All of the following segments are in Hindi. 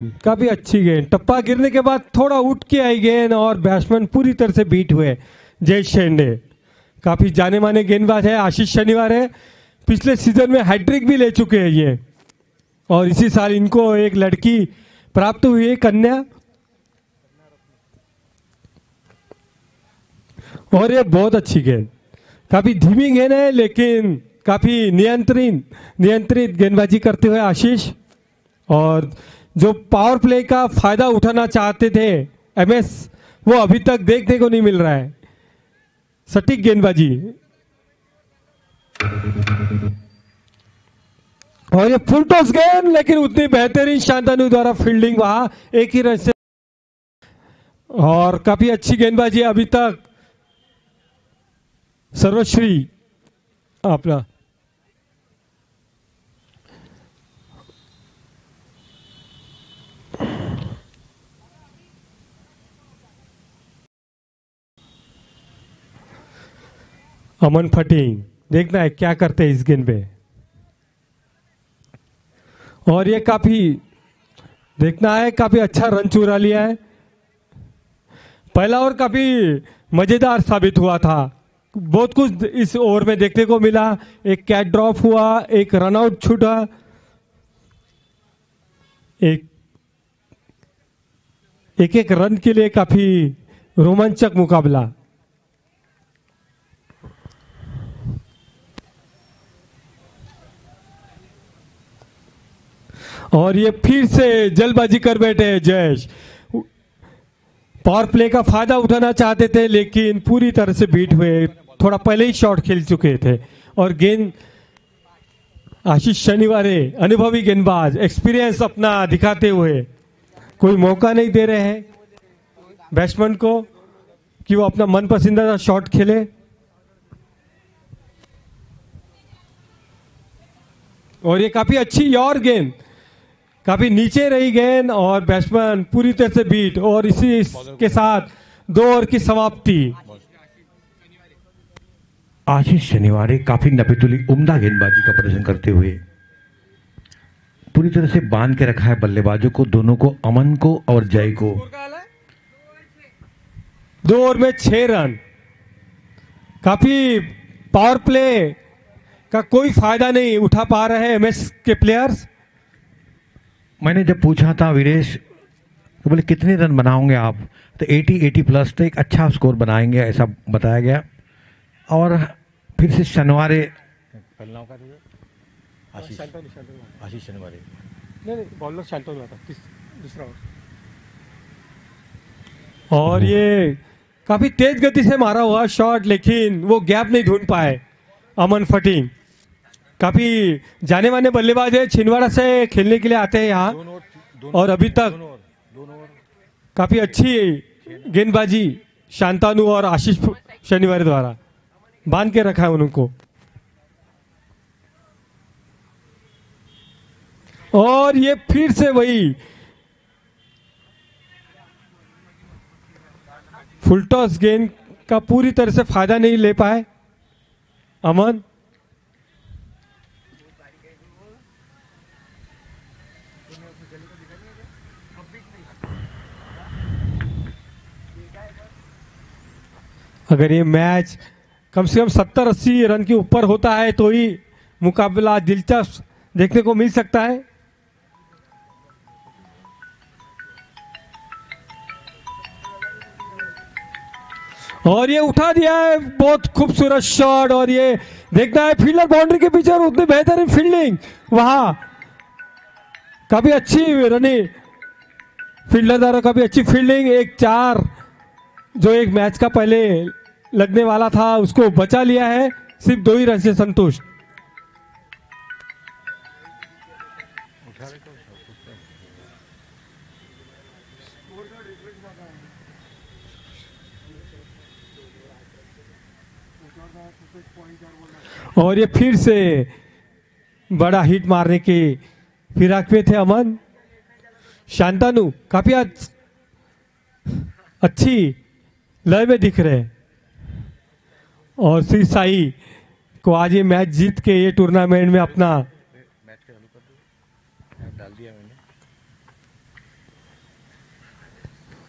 काफी अच्छी गेंद, टप्पा गिरने के बाद थोड़ा उठ के आई गेंद और बैट्समैन पूरी तरह से बीट हुए। जय शेंडे काफी जाने माने गेंदबाज है। आशीष शनिवार है, पिछले सीजन में हैट्रिक भी ले चुके हैं ये, और इसी साल इनको एक लड़की प्राप्त हुई है, कन्या। और ये बहुत अच्छी गेंद, काफी धीमी गेंद है लेकिन काफी नियंत्रित गेंदबाजी करते हुए आशीष। और जो पावर प्ले का फायदा उठाना चाहते थे एमएस, वो अभी तक देखने को नहीं मिल रहा है। सटीक गेंदबाजी, और ये फुल टॉस गेंद, लेकिन उतनी बेहतरीन शांतनु द्वारा फील्डिंग वहां एक ही रन से। और काफी अच्छी गेंदबाजी अभी तक सर्वश्री अपना अमन फटींग, देखना है क्या करते हैं इस गेंद पे। और ये काफी देखना है, काफी अच्छा रन चुरा लिया है। पहला ओवर काफी मजेदार साबित हुआ था, बहुत कुछ इस ओवर में देखने को मिला। एक कैच ड्रॉप हुआ, एक रन आउट छूटा, एक रन के लिए काफी रोमांचक मुकाबला। और ये फिर से जल्दबाजी कर बैठे जयेश। पावर प्ले का फायदा उठाना चाहते थे लेकिन पूरी तरह से बीट हुए, थोड़ा पहले ही शॉट खेल चुके थे। और गेंद आशीष शनिवारे, अनुभवी गेंदबाज, एक्सपीरियंस अपना दिखाते हुए कोई मौका नहीं दे रहे हैं बैट्समैन को कि वो अपना मन पसंदीदा शॉट खेले। और ये काफी अच्छी और गेंद, काफी नीचे रही गेंद और बैट्समैन पूरी तरह से बीट, और इसी के साथ 2 ओवर की समाप्ति। आशीष शनिवार काफी नपीतुली उम्दा गेंदबाजी का प्रदर्शन करते हुए पूरी तरह से बांध के रखा है बल्लेबाजों को, दोनों को, अमन को और जय को। 2 ओवर में 6 रन। काफी पावर प्ले का कोई फायदा नहीं उठा पा रहे हैं एमएस के प्लेयर्स। मैंने जब पूछा था वीरेश तो बोले कितने रन बनाओगे आप, तो 80 प्लस, तो एक अच्छा स्कोर बनाएंगे ऐसा बताया गया। और फिर से शनिवारे आशीष शनिवारे नहीं बॉलर शांतनु था दूसरा। और ये काफी तेज गति से मारा हुआ शॉट, लेकिन वो गैप नहीं ढूंढ पाए अमन फटींग। काफी जाने माने बल्लेबाज है, छिंदवाड़ा से खेलने के लिए आते हैं यहाँ, और अभी तक काफी अच्छी गेंदबाजी शांतनु और आशीष शनिवार द्वारा बांध के रखा है उनको। और ये फिर से वही फुल टॉस गेंद का पूरी तरह से फायदा नहीं ले पाए अमन। अगर ये मैच कम से कम 70-80 रन के ऊपर होता है तो ही मुकाबला दिलचस्प देखने को मिल सकता है। और ये उठा दिया है, बहुत खूबसूरत शॉट। और ये देखना है फील्डर बाउंड्री के पीछे, और उतनी बेहतरीन फील्डिंग वहां, काफी अच्छी रनिंग फील्डर द्वारा, काफी अच्छी फील्डिंग। एक 4 जो एक मैच का पहले लगने वाला था उसको बचा लिया है, सिर्फ 2 ही रन से संतुष्ट। और ये फिर से बड़ा हिट मारने की फिराक में थे अमन। शांतनु काफी अच्छी लय में दिख रहे हैं, और श्री साई को आज ये मैच जीत के ये टूर्नामेंट में अपना डाल दिया मैंने।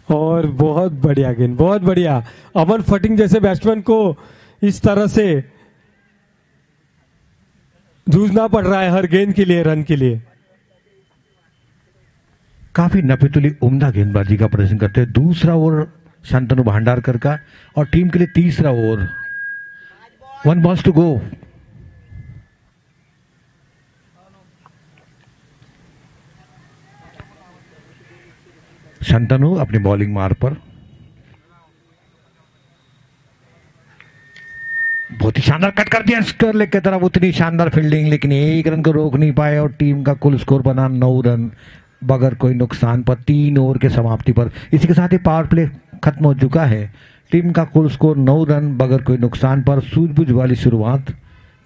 और बहुत बढ़िया गेंद, बहुत बढ़िया। अमन फटिंग जैसे बैट्समैन को इस तरह से जूझना पड़ रहा है हर गेंद के लिए, रन के लिए। काफी नफीतुली उम्दा गेंदबाजी का प्रदर्शन करते हैं। दूसरा ओवर शांतनु भांडारकर का और टीम के लिए तीसरा over. 1 balls to go. Shantanu अपनी बॉलिंग मार पर बहुत ही शानदार कट कर दिया स्क्वायर लेग की तरफ, उतनी शानदार फील्डिंग, लेकिन एक रन को रोक नहीं पाए और टीम का कुल स्कोर बना 9 रन बगैर कोई नुकसान पर 3 ओवर के समाप्ति पर। इसी के साथ ही पावर प्ले खत्म हो चुका है। टीम का कुल स्कोर 9 रन बगैर कोई नुकसान पर। सूझबूझ वाली शुरुआत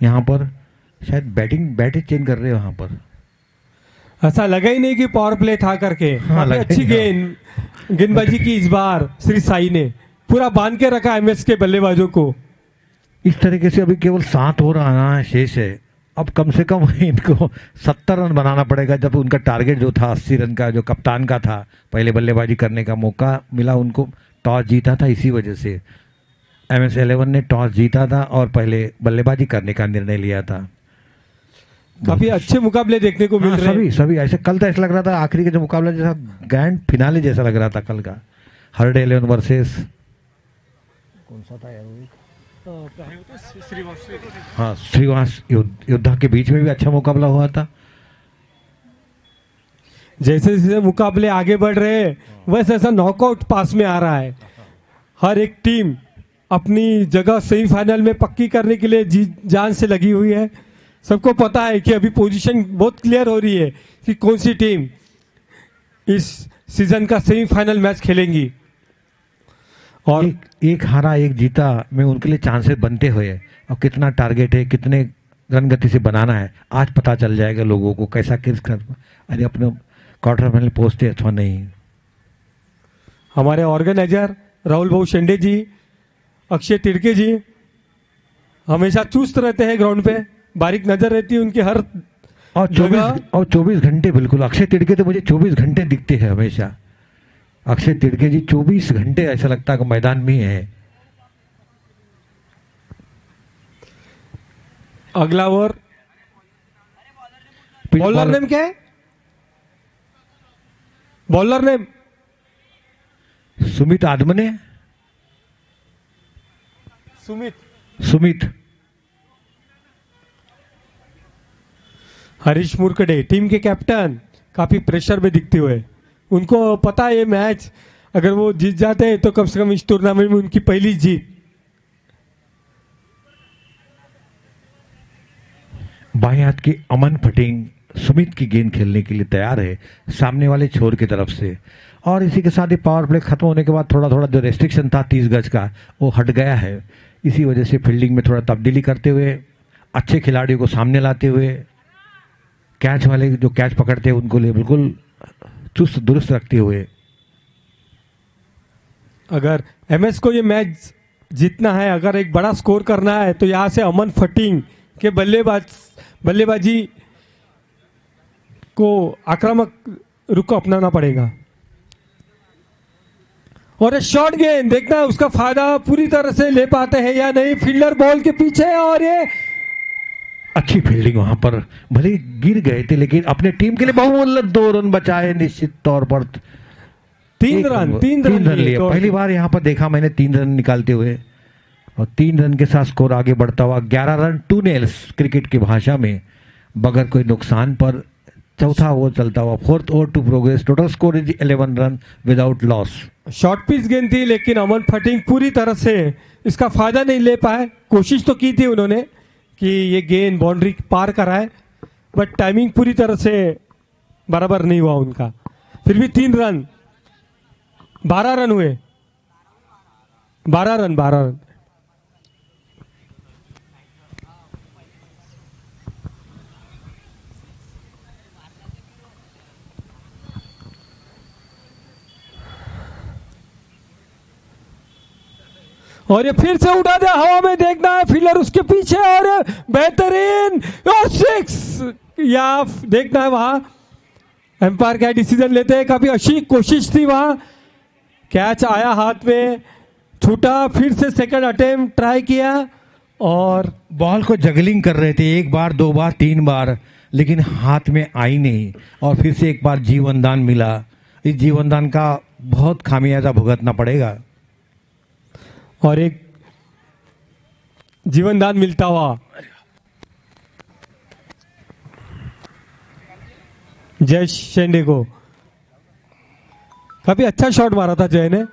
यहाँ पर, शायद बैटिंग चेंज कर रहे हो यहाँ पर, ऐसा लगा ही नहीं कि पावर प्ले था करके। हाँ, अच्छी गेंदबाजी की इस बार श्री साई ने, पूरा बांध के रखा एमएस के बल्लेबाजों को। इस तरीके से अभी केवल 7 ओवर आना शेष है। अब कम से कम इनको 70 रन बनाना पड़ेगा, जब उनका टारगेट जो था 80 रन का, जो कप्तान का था, पहले बल्लेबाजी करने का मौका मिला उनको, टॉस जीता था, इसी वजह से MS11 ने टॉस जीता था और पहले बल्लेबाजी करने का निर्णय लिया था। काफी अच्छे मुकाबले देखने को मिल रहे हैं। सभी ऐसे, कल तो ऐसा लग रहा था आखिरी का जो मुकाबला जैसा ग्रैंड फिनाले जैसा लग रहा था कल का। हर्ड 11 वर्सेस कौन सा था यार, हाँ श्रीवास योद्धा के बीच में भी अच्छा मुकाबला हुआ था। जैसे जैसे मुकाबले आगे बढ़ रहे हैं वैसे ऐसा नॉकआउट पास में आ रहा है। हर एक टीम अपनी जगह सेमीफाइनल में पक्की करने के लिए जी जान से लगी हुई है। सबको पता है कि अभी पोजीशन बहुत क्लियर हो रही है कि कौन सी टीम इस सीजन का सेमीफाइनल मैच खेलेंगी। और एक हारा एक जीता में उनके लिए चांसेस बनते हुए, और कितना टारगेट है, कितने रन गति से बनाना है, आज पता चल जाएगा लोगों को कैसा किस अरे अपने क्वार्टर फाइनल पहुंचते अथवा नहीं। हमारे ऑर्गेनाइजर राहुल भाऊ शेंडे जी, अक्षय तिड़के जी हमेशा चुस्त रहते हैं ग्राउंड पे, बारीक नजर रहती है उनकी हर और 24 घंटे, बिल्कुल अक्षय तिड़के तो मुझे 24 घंटे दिखते हैं हमेशा। अक्षय तिड़के जी 24 घंटे ऐसा लगता है कि मैदान में ही है। अगला ओवर, बॉलर नेम क्या है? Bowler name Sumit Adamane. Sumit Harish Murkade team के कैप्टन काफी प्रेशर में दिखते हुए, उनको पता है ये मैच अगर वो जीत जाते हैं तो कम से कम इस टूर्नामेंट में उनकी पहली जीत। बाएं हाथ की अमन फटिंग सुमित की गेंद खेलने के लिए तैयार है सामने वाले छोर की तरफ से। और इसी के साथ ही पावर प्ले खत्म होने के बाद थोड़ा थोड़ा जो रेस्ट्रिक्शन था 30 गज का वो हट गया है। इसी वजह से फील्डिंग में थोड़ा तब्दीली करते हुए, अच्छे खिलाड़ियों को सामने लाते हुए, कैच वाले जो कैच पकड़ते हैं उनको लिए बिल्कुल चुस्त दुरुस्त रखते हुए, अगर एमएस को ये मैच जीतना है, अगर एक बड़ा स्कोर करना है तो यहां से अमन फटिंग के बल्लेबाजी को आक्रामक रुख को अपनाना पड़ेगा। और शॉर्ट गेंद देखना है उसका फायदा पूरी तरह से ले पाते हैं या नहीं। फील्डर बॉल के पीछे और ये अच्छी फील्डिंग वहां पर, भले गिर गए थे लेकिन अपने टीम के लिए बहुमूल्य 2 रन बचाए निश्चित तौर पर। 3 रन लिए। पहली बार यहां पर देखा मैंने 3 रन निकालते हुए, और 3 रन के साथ स्कोर आगे बढ़ता हुआ 11 रन 2 नेल्स क्रिकेट की भाषा में बगैर कोई नुकसान पर। चौथा ओवर चलता हुआ 4th over to progress, total score is 11 run without loss. Short pitch गेंद थी लेकिन अमन फटिंग पूरी तरह से इसका फायदा नहीं ले पाए। कोशिश तो की थी उन्होंने कि ये गेंद बाउंड्री पार कराए, बट टाइमिंग पूरी तरह से बराबर नहीं हुआ उनका। फिर भी 3 रन, 12 रन हुए, 12 रन। और ये फिर से उठा दिया हवा में, देखना है फील्डर उसके पीछे और बेहतरीन और 6 या देखना है वहां एम्पायर क्या डिसीजन लेते हैं। काफी अच्छी कोशिश थी वहां कैच आया हाथ में, छूटा, फिर से सेकंड अटेम्प्ट ट्राई किया और बॉल को जगलिंग कर रहे थे, एक बार, दो बार, तीन बार, लेकिन हाथ में आई नहीं। और फिर से एक बार जीवन दान मिला। इस जीवन दान का बहुत खामियाजा भुगतना पड़ेगा। और एक जीवन दान मिलता हुआ जय शेंडे को। काफी अच्छा शॉट मारा था जय ने।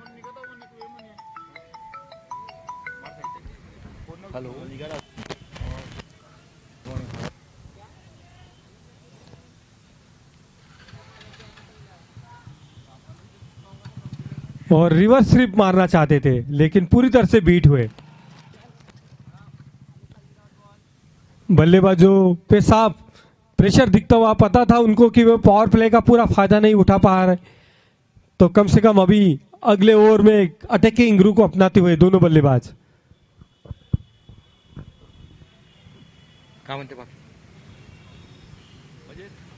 और रिवर्स स्वीप मारना चाहते थे लेकिन पूरी तरह से बीट हुए। बल्लेबाजों पे साफ प्रेशर दिखता हुआ, पता था उनको कि वो पावर प्ले का पूरा फायदा नहीं उठा पा रहे, तो कम से कम अभी अगले ओवर में अटैकिंग रूल को अपनाते हुए दोनों बल्लेबाज।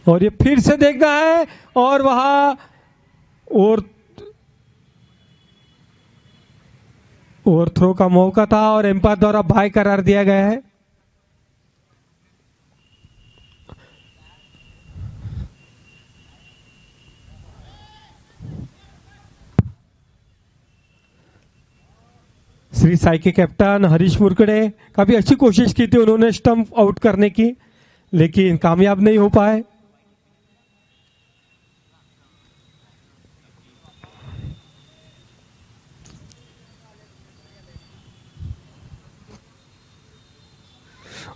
और ये फिर से देखना है और वहां और थ्रो का मौका था और एम्पायर द्वारा बाय करार दिया गया है। श्री साई के कैप्टन हरीश मुरकड़े काफी अच्छी कोशिश की थी उन्होंने स्टंप आउट करने की, लेकिन कामयाब नहीं हो पाए।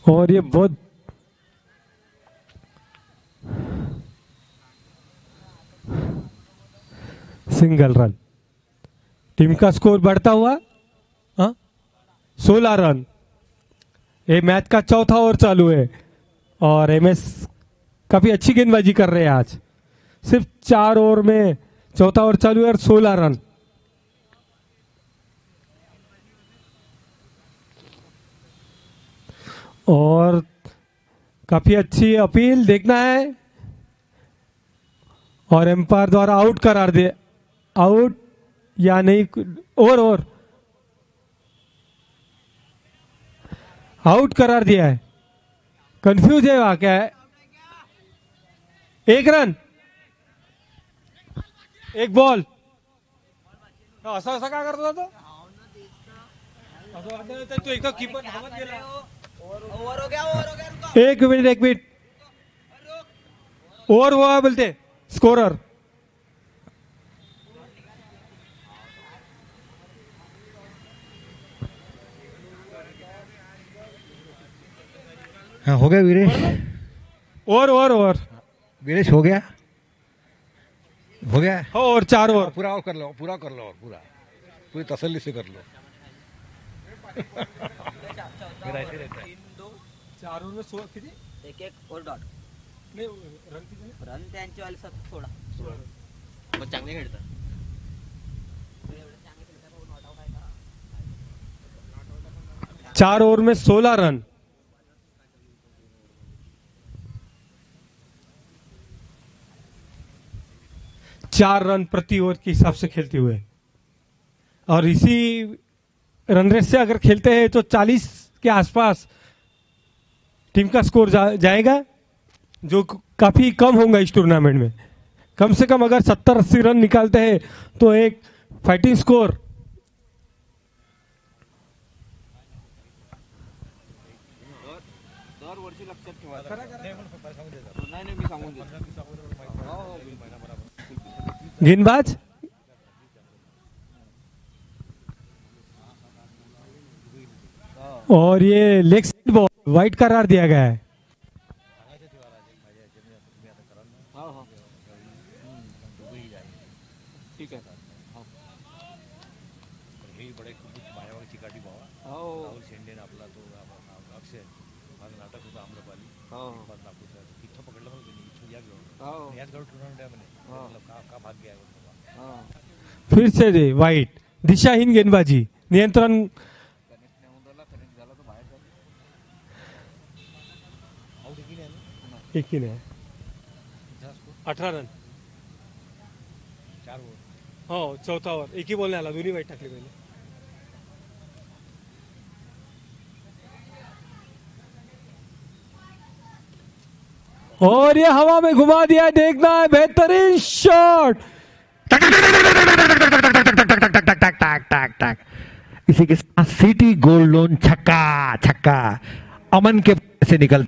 और ये बहुत सिंगल रन, टीम का स्कोर बढ़ता हुआ 16 रन। ये मैच का चौथा ओवर चालू है और एमएस काफी अच्छी गेंदबाजी कर रहे हैं आज। सिर्फ 4 ओवर में चौथा ओवर चालू है और 16 रन। और काफी अच्छी अपील देखना है और एम्पायर द्वारा आउट करार दिया, आउट या नहीं, ओवर आउट करार दिया है। कंफ्यूज है वहां, क्या है? 1 रन, 1 बॉल। असं काय करत होता तो? असं वाटतं तो एक कीपर धावत गेला। ओवर हो गया, एक मिनट ओवर हुआ बोलते स्कोरर। हाँ, हो गया वीरेश। ओवर वीरेश हो गया और 4 ओवर पूरा और कर लो, पूरा पूरी तसल्ली से कर लो। मेरा ऐसे रहता है। 4 ओवर में 16 किती? एक और डॉट नाही रन किती? रन त्यांचे वाले सोडा मग चांगले खेळतात. 4 ओवर में 16 रन। चार रन प्रति ओवर के हिसाब से खेलते हुए, और इसी रन रेट से अगर खेलते हैं तो 40 के आसपास टीम का स्कोर जाएगा, जो काफी कम होगा इस टूर्नामेंट में। कम से कम अगर 70-80 रन निकालते हैं तो एक फाइटिंग स्कोर गेंदबाज और ये लेग साइड बॉल वाइड करार दिया गया है। ठीक आहे फिर से दे वाइड, दिशाहीन गेंदबाजी, नियंत्रण एक ही है। 18 रन हो चौथा ओव्हर एकी बॉल नाही आला दोन्ही वाईट टाकले पहिले और ये हवा में घुमा दिया देखना है बेहतरीन शॉट इसी के साथ सिटी गोल्ड लोन छक्का छक्का अमन के से निकल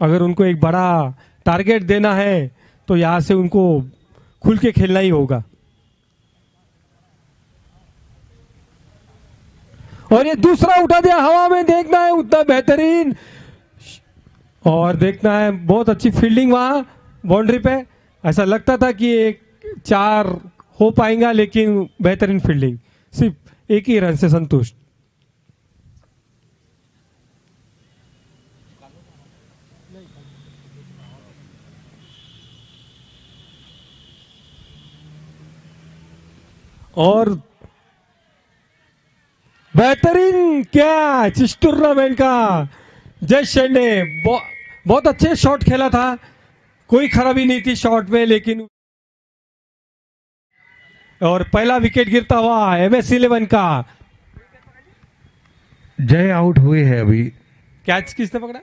अगर उनको एक बड़ा टारगेट देना है तो यहां से उनको खुल के खेलना ही होगा और ये दूसरा उठा दिया हवा में देखना है उतना बेहतरीन और देखना है बहुत अच्छी फील्डिंग वहां बाउंड्री पे ऐसा लगता था कि एक 4 हो पाएगा लेकिन बेहतरीन फील्डिंग सिर्फ एक ही रन से संतुष्ट और बेहतरीन कैच इस टूर्नामेंट का जयेश शेंडे बहुत अच्छे शॉट खेला था कोई खराबी नहीं थी शॉट में लेकिन और पहला विकेट गिरता हुआ MS11 का जय आउट हुए हैं अभी कैच किसने पकड़ा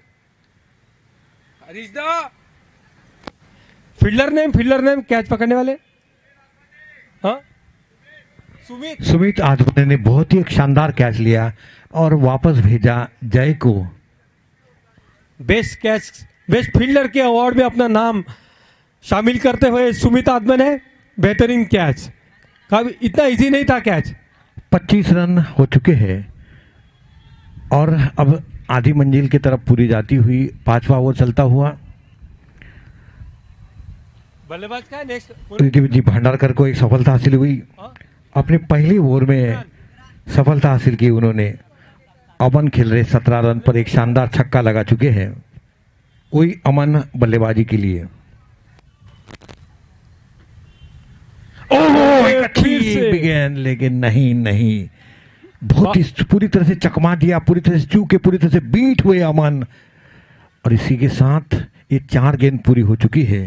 फील्डर नेम कैच पकड़ने वाले हाँ सुमित आजमने ने बहुत ही एक शानदार कैच लिया और वापस भेजा जय को बेस्ट कैच बेस्ट फील्डर के अवार्ड में अपना नाम शामिल करते हुए सुमित आदमन है बेहतरीन कैच इतना इजी नहीं था कैच 25 रन हो चुके हैं और अब आधी मंजिल की तरफ पूरी जाती हुई 5वां ओवर चलता हुआ बल्लेबाज का नेक्स्ट जी भंडारकर को एक सफलता हासिल हुई अपने पहली ओवर में सफलता हासिल की उन्होंने अमन खेल रहे 17 रन पर एक शानदार छक्का लगा चुके हैं वही अमन बल्लेबाजी के लिए ओह एक अच्छी गेंद लेकिन नहीं बहुत ही पूरी तरह से चकमा दिया पूरी तरह से चूके पूरी तरह से बीट हुए अमन और इसी के साथ ये 4 गेंद पूरी हो चुकी है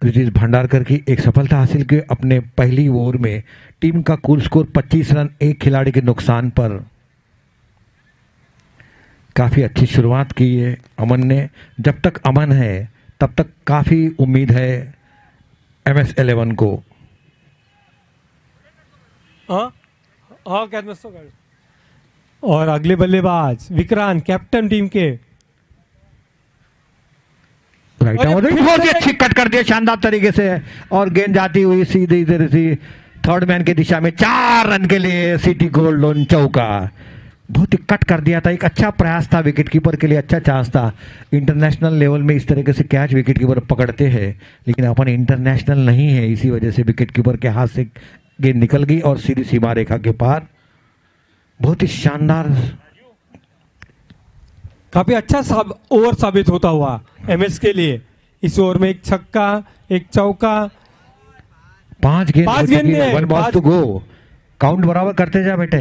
ऋतिश भंडारकर की एक सफलता हासिल की अपने पहली ओवर में टीम का कुल स्कोर 25 रन एक खिलाड़ी के नुकसान पर काफी अच्छी शुरुआत की है अमन ने जब तक अमन है तब तक काफी उम्मीद है MS11 को और अगले बल्लेबाज विक्रांत कैप्टन टीम के बहुत ही अच्छी कट कर दिया शानदार तरीके से और गेंद जाती हुई सीधी इधर सी थर्ड मैन की दिशा में 4 रन के लिए सिटी गोल्ड लोन चौका बहुत ही कट कर दिया था एक अच्छा प्रयास था विकेट कीपर के लिए अच्छा चांस था इंटरनेशनल लेवल में इस तरीके से कैच विकेट कीपर पकड़ते हैं लेकिन अपन इंटरनेशनल नहीं है इसी वजह से विकेट कीपर के हाथ से गेंद निकल गई और सीधी सीमा रेखा के पार बहुत ही शानदार काफी अच्छा ओवर साबित होता हुआ MS के लिए इस ओवर में एक छक्का एक चौका 5 गेंद 1 बॉल टू गो काउंट बराबर करते जा बेटे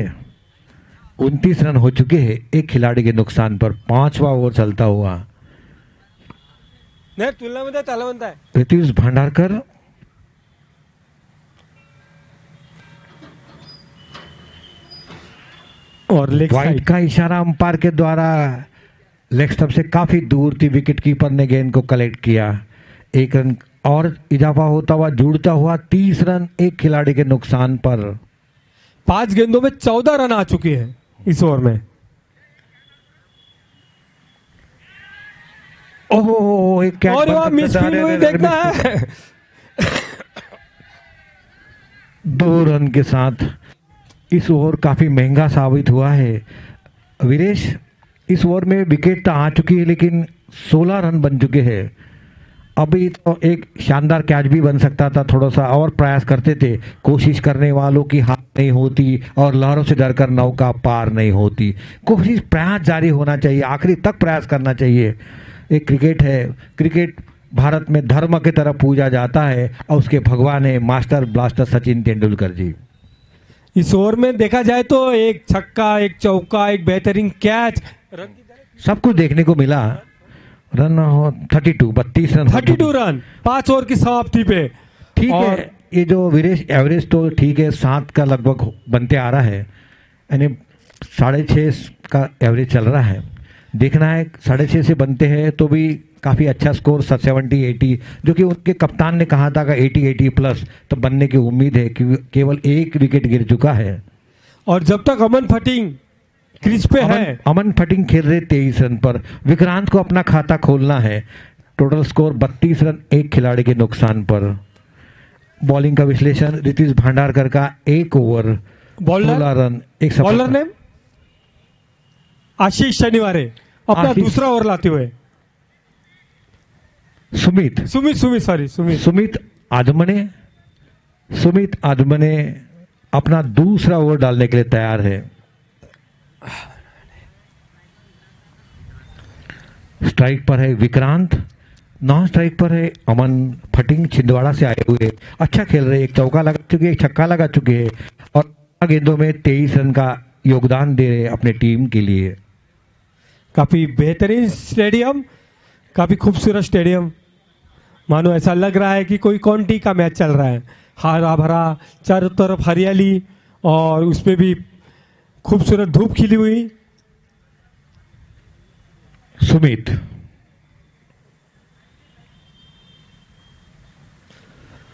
29 रन हो चुके हैं एक खिलाड़ी के नुकसान पर 5वां ओवर चलता हुआ नाही तुलनामध्ये त्याला म्हणताय ऋतिश भंडारकर और लेग वाइड साइड का इशारा अंपायर के द्वारा लेग स्टंप से काफी दूर थी विकेट कीपर ने गेंद को कलेक्ट किया 1 रन और इजाफा होता हुआ जुड़ता हुआ 30 रन एक खिलाड़ी के नुकसान पर 5 गेंदों में 14 रन आ चुके हैं इस ओवर में ओहो, एक कैच और बन वहां सकता मिस था। फील्ड अरे, हुई, अरे, देखना मिस- है। 2 रन के साथ इस ओवर काफी महंगा साबित हुआ है। वीरेश, इस ओवर में विकेट तो आ चुकी है लेकिन 16 रन बन चुके हैं। अभी तो एक शानदार कैच भी बन सकता था, थोड़ा सा और प्रयास करते थे। कोशिश करने वालों की हार नहीं होती और लहरों से डरकर नौका पार नहीं होती। कोशिश, प्रयास जारी होना चाहिए, आखिरी तक प्रयास करना चाहिए। एक क्रिकेट है, क्रिकेट भारत में धर्म की तरह पूजा जाता है और उसके भगवान है मास्टर ब्लास्टर सचिन तेंदुलकर जी। इस ओवर में देखा जाए तो एक छक्का, एक चौका, एक बेहतरीन कैच, सब कुछ देखने को मिला। रन हो 32 रन, 32 रन 5 ओवर की समाप्ति पे। ठीक और है। ये जो वीरेश एवरेज तो ठीक है, 7 का लगभग बनते आ रहा है, यानी 6.5 का एवरेज चल रहा है। देखना है 6.5 से बनते हैं तो भी काफ़ी अच्छा स्कोर 70-80, जो कि उनके कप्तान ने कहा था कि 80 प्लस तो बनने की उम्मीद है, क्योंकि केवल 1 विकेट गिर चुका है। और जब तक अमन फटिंग क्रीज पे है, अमन फटिंग खेल रहे 23 रन पर। विक्रांत को अपना खाता खोलना है। टोटल स्कोर 32 रन 1 खिलाड़ी के नुकसान पर। बॉलिंग का विश्लेषण रितीश भांडारकर का 1 ओवर 16 रन 1 बॉलर ने आशीष शनिवारे अपना आशीष। दूसरा ओवर लाते हुए सुमित आदमने अपना दूसरा ओवर डालने के लिए तैयार है। स्ट्राइक पर है विक्रांत, नॉन स्ट्राइक पर है अमन फटिंग, छिंदवाड़ा से आए हुए। अच्छा खेल रहे, एक चौका लगा चुके, एक छक्का लगा चुके हैं और गेंदों में 23 रन का योगदान दे रहे अपने टीम के लिए। काफी बेहतरीन स्टेडियम, काफी खूबसूरत स्टेडियम, मानो ऐसा लग रहा है कि कोई काउंटी का मैच चल रहा है। हरा भरा, चारों तरफ हरियाली और उसमें भी खूबसूरत धूप खिली हुई। सुमित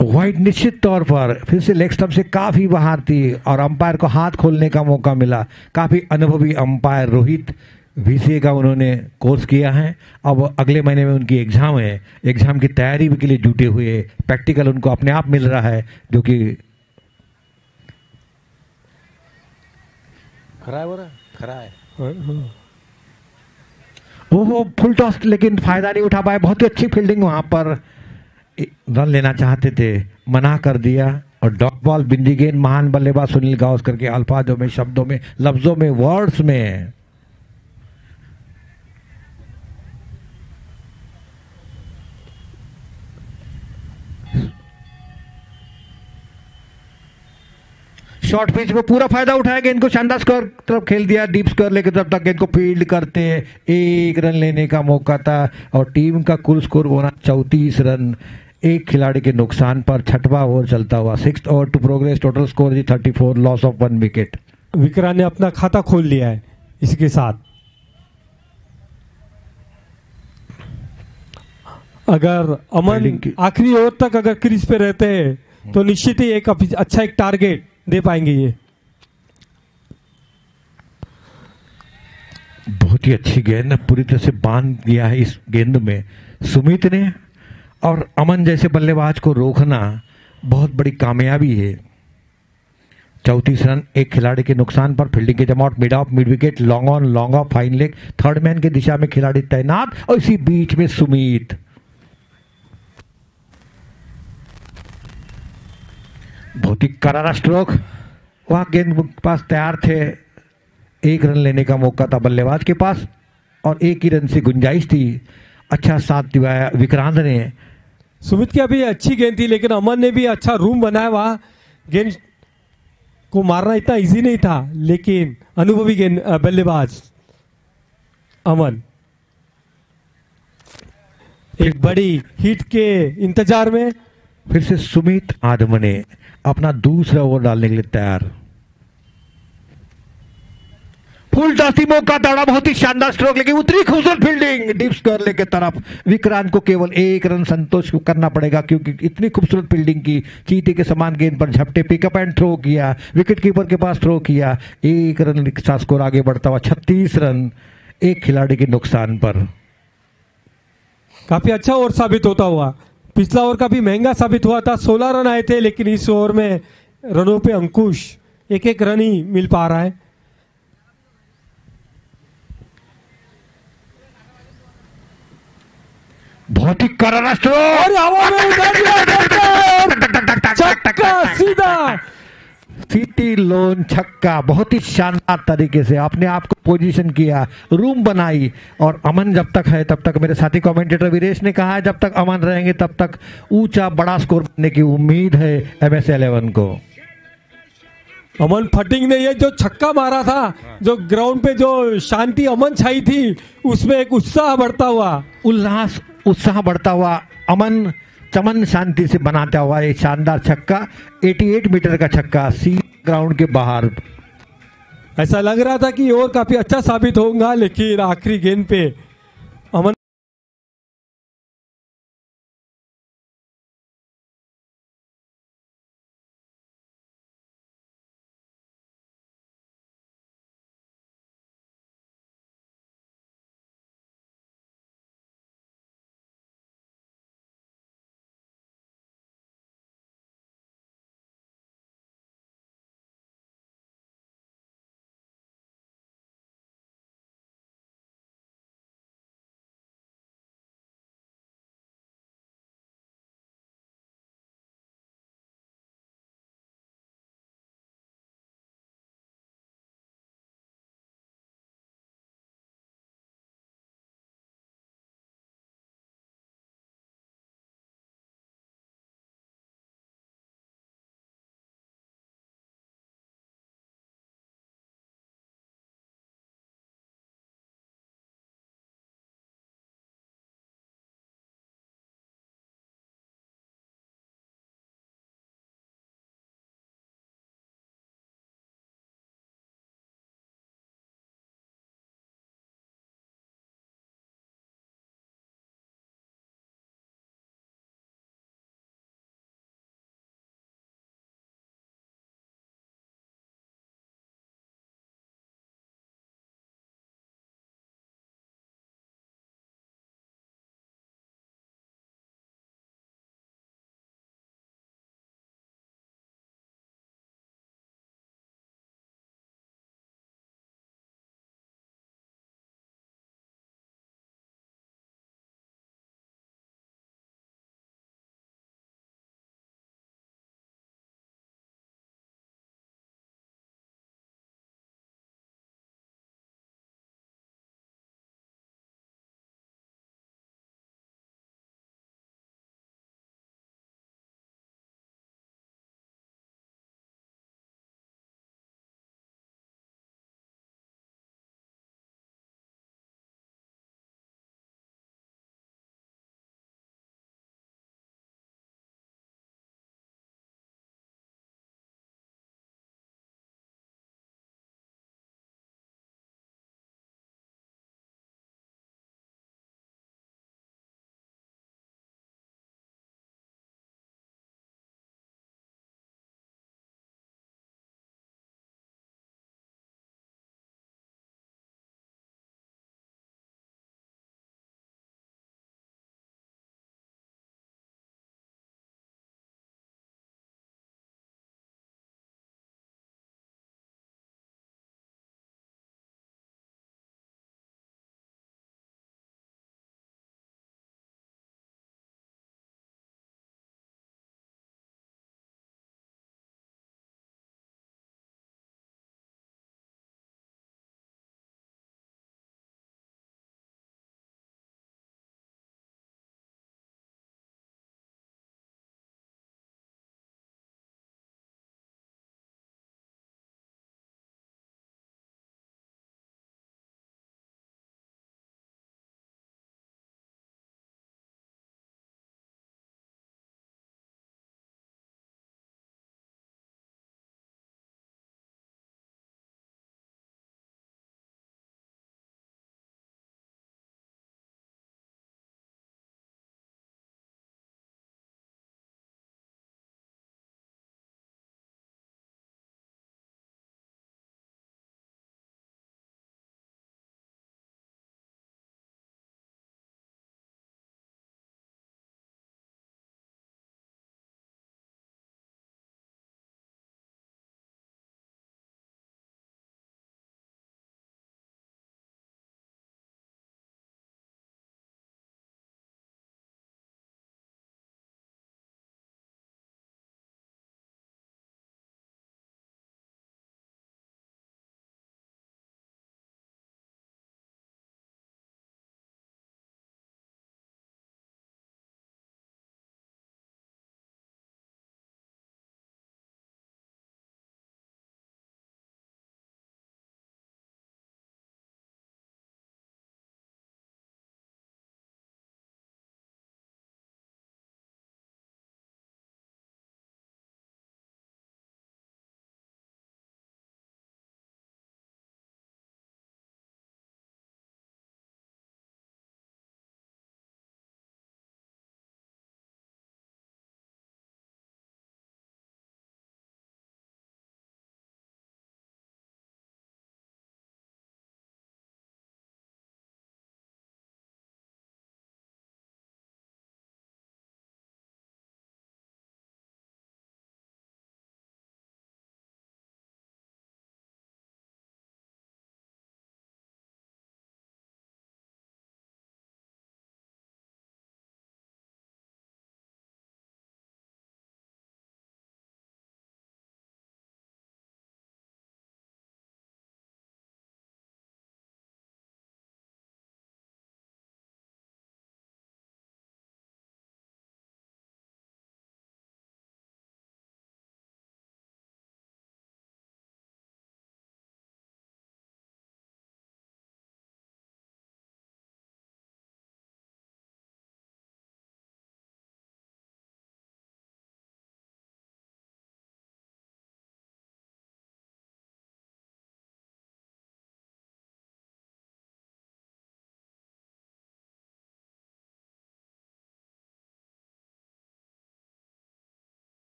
वाइड निश्चित तौर पर फिर से लेग स्टंप से काफी बाहर थी और अंपायर को हाथ खोलने का मौका मिला। काफी अनुभवी अंपायर रोहित VCA का उन्होंने कोर्स किया है। अब अगले महीने में उनकी एग्जाम है, एग्जाम की तैयारी के लिए जुटे हुए। प्रैक्टिकल उनको अपने आप मिल रहा है, जो कि खरा है। वो फुल टॉस लेकिन फायदा नहीं उठा पाए। बहुत ही अच्छी फील्डिंग, वहां पर रन लेना चाहते थे, मना कर दिया। और डॉट बॉल बिंदी गेंद महान बल्लेबाज सुनील गावस्कर के अल्फाजों में, शब्दों में, लफ्जों में, वर्ड्स में। शॉर्ट पिच में पूरा फायदा उठाया, गेंद को शानदार स्कोर तरफ खेल दिया, डीप स्कोर लेकर तब तक गेंद को फील्ड करते 1 रन लेने का मौका था और टीम का कुल स्कोर होना 34 रन 1 खिलाड़ी के नुकसान पर। 6वां ओवर चलता हुआ, 6th over to progress, total score 34, loss of 1 wicket. Vikrant ने अपना खाता खोल लिया है इसके साथ। अगर अमन आखिरी ओवर तक अगर क्रीज पे रहते हैं तो निश्चित ही एक अच्छा एक टारगेट दे पाएंगे। ये बहुत ही अच्छी गेंद, पूरी तरह से बांध दिया है इस गेंद में सुमित ने। और अमन जैसे बल्लेबाज को रोकना बहुत बड़ी कामयाबी है। 34 रन 1 खिलाड़ी के नुकसान पर। फील्डिंग के जमावट, mid of, mid wicket, long on, long off, fine leg, third man की दिशा में खिलाड़ी तैनात और इसी बीच में सुमित। बहुत ही करारा स्ट्रोक, वहां गेंद पास तैयार थे। 1 रन लेने का मौका था बल्लेबाज के पास और 1 ही रन से गुंजाइश थी। अच्छा साथ दिवाया विक्रांत ने। सुमित की अभी अच्छी गेंद थी लेकिन अमन ने भी अच्छा रूम बनाया। वहां गेंद को मारना इतना इजी नहीं था, लेकिन अनुभवी गेंद बल्लेबाज अमन एक बड़ी हिट के इंतजार में। फिर से सुमित आदमने अपना दूसरा ओवर डालने के लिए तैयार। फुल टॉस मौका दौड़ा, बहुत ही शानदार स्ट्रोक, लेकिन उतनी खूबसूरत फील्डिंग डीप स्कोर लेके तरफ। विक्रांत को केवल 1 रन संतोष करना पड़ेगा क्योंकि इतनी खूबसूरत फील्डिंग की। चीते के समान गेंद पर झपटे, पिकअप एंड थ्रो किया, विकेट कीपर के पास थ्रो किया। 1 रन के साथ स्कोर आगे बढ़ता हुआ 36 रन 1 खिलाड़ी के नुकसान पर। काफी अच्छा ओवर साबित होता हुआ। पिछला ओवर काफी महंगा साबित हुआ था, 16 रन आए थे, लेकिन इस ओवर में रनों पे अंकुश, एक एक रन ही मिल पा रहा है। बहुत ही करारा और स्ट्रोक, हवा में उड़ा दिया छक्का सीधा। सीटी लोन छक्का, बहुत ही शानदार तरीके से आपने आपको पोजीशन किया, रूम बनाई। और अमन जब तक है तब तक, मेरे साथी कमेंटेटर वीरेश ने कहा है, जब तक अमन रहेंगे तब तक ऊंचा बड़ा स्कोर बनने की उम्मीद है MS11 को। अमन फटिंग ने ये जो छक्का मारा था, जो ग्राउंड पे जो शांति अमन छाई थी, उसमें एक उत्साह बढ़ता हुआ, उल्लास उत्साह बढ़ता हुआ, अमन चमन शांति से बनाता हुआ एक शानदार छक्का, 88 मीटर का छक्का सी ग्राउंड के बाहर। ऐसा लग रहा था कि ये ओवर काफी अच्छा साबित होगा, लेकिन आखिरी गेंद पे अमन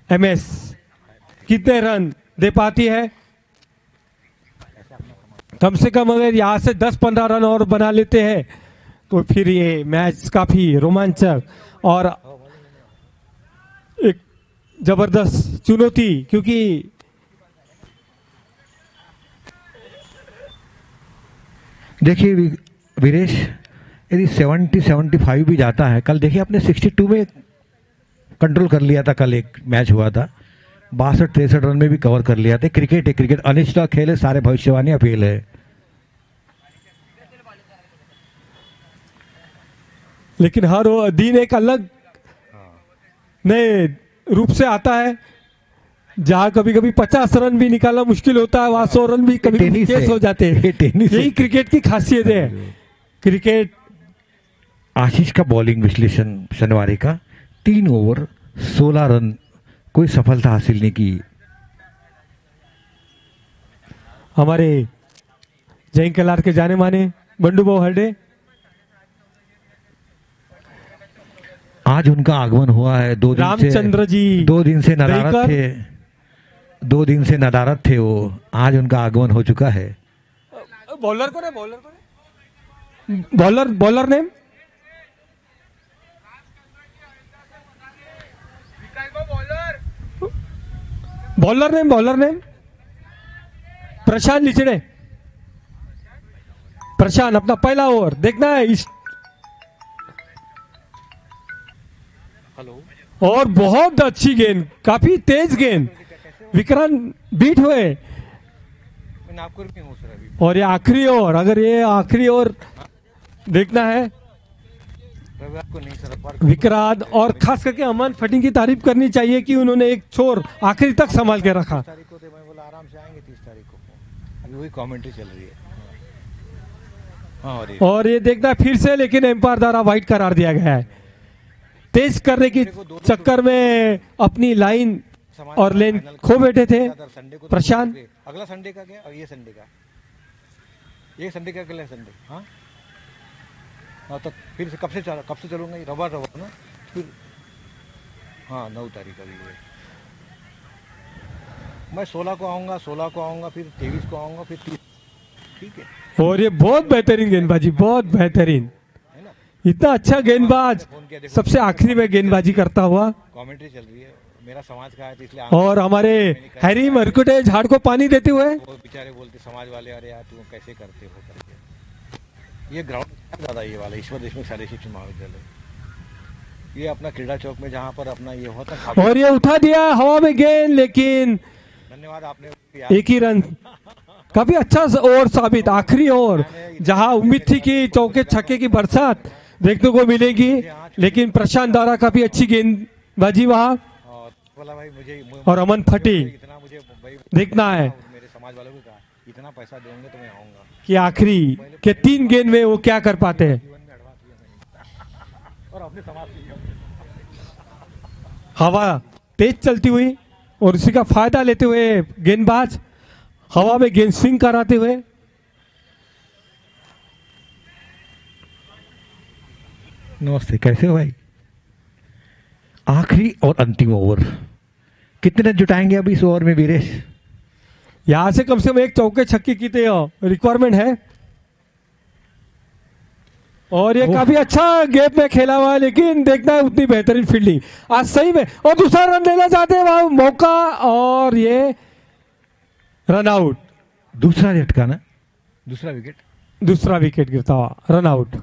एमएस कितने रन दे पाती है। कम से कम अगर यहां से 10-15 रन और बना लेते हैं तो फिर ये मैच काफी रोमांचक और एक जबरदस्त चुनौती, क्योंकि देखिए वीरेश, यदि 70-75 भी जाता है, कल देखिए आपने 62 में कंट्रोल कर लिया था, कल एक मैच हुआ था 62-63 रन में भी कवर कर लिया था। क्रिकेट है, क्रिकेट अनिश्चित खेल है, सारे भविष्यवाणियां फेल है। लेकिन हर दिन एक अलग नए रूप से आता है, जहां कभी कभी 50 रन भी निकालना मुश्किल होता है, वहां 100 रन भी कभी कभी केस हो जाते हैं। यही क्रिकेट की खासियत है। क्रिकेट। आशीष का बॉलिंग विश्लेषण शनिवार का, 3 ओवर 16 रन, कोई सफलता हासिल नहीं की। हमारे जय कलार के जाने माने बंडू भाऊ हरडे, आज उनका आगमन हुआ है। 2 दिन रामचंद्र जी 2 दिन से नदारत थे, 2 दिन से नदारत थे वो, आज उनका आगमन हो चुका है। बॉलर को बॉलर नेम बॉलर नेम प्रशांत लिचड़े। प्रशांत अपना पहला ओवर देखना है और बहुत अच्छी गेंद, काफी तेज गेंद, विक्रांत बीट हुए। और ये आखिरी ओवर, अगर ये आखिरी ओवर देखना है विक्रांत, और खास करके अमन फटिंग की तारीफ करनी चाहिए कि उन्होंने एक छोर आखिरी तक संभाल के रखा। 30 तारीख को तो मैं बोला आराम से आएंगे, 30 तारीख को अभी वही कमेंट्री चल रही है। और ये देखना फिर से, लेकिन एम्पायर द्वारा वाइड करार दिया गया है। तेज करने की चक्कर में अपनी लाइन और लेन खो बैठे थे प्रशांत। अगला संडे का क्या, और ये संडे का, ये संडे का, अगला संडे। हाँ तो फिर से कब से चलूंगा, रवा ना फिर। हाँ 9 तारीख अभी है। मैं 16 को आऊँगा, 16 को आऊँगा, फिर 23 को आऊँगा, फिर 30। ठीक है। और ये बहुत बेहतरीन गेंदबाजी, बहुत बेहतरीन, इतना अच्छा गेंदबाज, सबसे आखिरी में गेंदबाजी करता हुआ। कमेंट्री चल रही है, मेरा समाज का है तो इसलिए। और हमारे हैरी मरकुटे झाड़ को पानी देते हुए, वो बेचारे बोलते समाज वाले, अरे यार तुम कैसे करते हो करके। ये ग्राउंड ज्यादा ये वाला ईश्वर देशमुख शारीरिक शिक्षा महाविद्यालय, ये अपना क्रीड़ा चौक में जहाँ पर अपना ये होता है। और ये उठा दिया हवा में गेंद, लेकिन धन्यवाद आपने, एक ही रन, काफी अच्छा ओवर साबित। आखिरी ओवर जहां उम्मीद थी कि चौके छक्के की बरसात देखने को मिलेगी, लेकिन प्रशांत द्वारा काफी अच्छी गेंदबाजी वहां। और अमन फटी, देखना है मेरे समाज वालों को कहा इतना पैसा देंगे तो मैं आऊंगा कि आखिरी के 3 गेंद में वो क्या कर पाते हैं। और अपने समाज हवा तेज चलती हुई और उसी का फायदा लेते हुए गेंदबाज हवा में गेंद स्विंग कराते हुए। नमस्ते, कैसे हो भाई। आखिरी और अंतिम ओवर, कितने रन जुटाएंगे अभी इस ओवर में वीरेश। यहां से कम से कम एक चौके छक्के की रिक्वायरमेंट है। और ये काफी अच्छा गेप में खेला हुआ है, लेकिन देखना है उतनी बेहतरीन फील्डिंग आज सही में। और दूसरा रन लेना चाहते हैं वहां मौका, और ये रन आउट। दूसरा झटका ना, दूसरा विकेट गिरता हुआ रन आउट।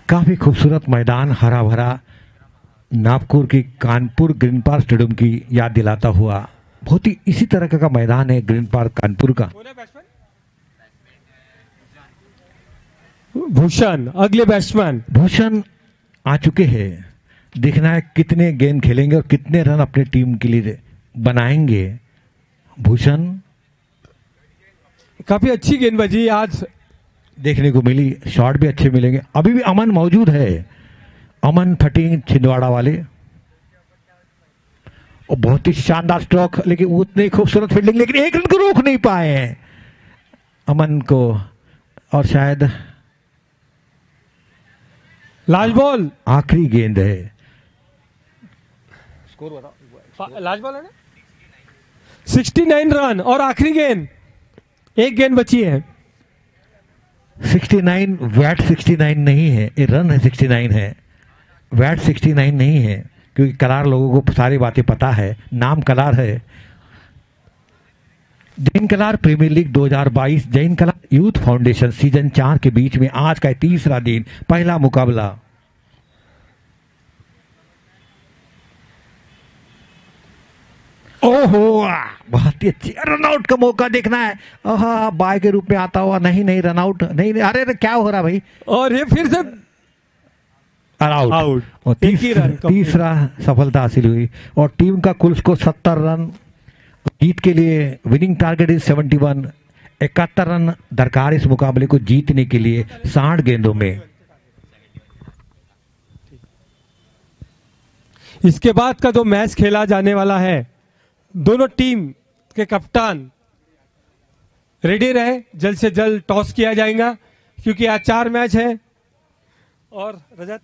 काफी खूबसूरत मैदान, हरा भरा, नागपुर की कानपुर ग्रीन पार्क स्टेडियम की याद दिलाता हुआ बहुत ही इसी तरह का मैदान है ग्रीन पार्क कानपुर का। भूषण अगले बैट्समैन, भूषण आ चुके हैं। देखना है कितने गेंद खेलेंगे और कितने रन अपने टीम के लिए बनाएंगे। भूषण काफी अच्छी गेंदबाजी आज देखने को मिली, शॉट भी अच्छे मिलेंगे। अभी भी अमन मौजूद है, अमन फटिंग छिंदवाड़ा वाले, और बहुत ही शानदार स्ट्रोक, लेकिन उतनी खूबसूरत फील्डिंग, लेकिन एक रन को रोक नहीं पाए हैं अमन को। और शायद लास्ट बॉल, आखिरी गेंद है। लास्ट बॉल है ना, 69 रन और आखिरी गेंद, एक गेंद बची है। 69 वैट 69 नहीं है, ये रन है 69 है, वैट 69 नहीं है, क्योंकि कलार लोगों को सारी बातें पता है, नाम कलार है। Jain Kalar premier league 2022 Jain Kalar youth foundation season 4 के बीच में आज का तीसरा दिन, पहला मुकाबला। ओहो बहुत ही अच्छी रन आउट का मौका देखना है। बाय के रूप में आता हुआ, नहीं नहीं रन आउट नहीं, नहीं अरे क्या हो रहा भाई, और ये फिर से आउट। आउट। और एक ही रन तीसरा सफलता हासिल हुई और टीम का कुल स्कोर 70 रन। जीत के लिए विनिंग टारगेट इज 71, 71 रन दरकार इस मुकाबले को जीतने के लिए 60 गेंदों में। इसके बाद का जो मैच खेला जाने वाला है, दोनों टीम के कप्तान रेडी रहे, जल्द से जल्द टॉस किया जाएगा क्योंकि आज 4 मैच है। और रजत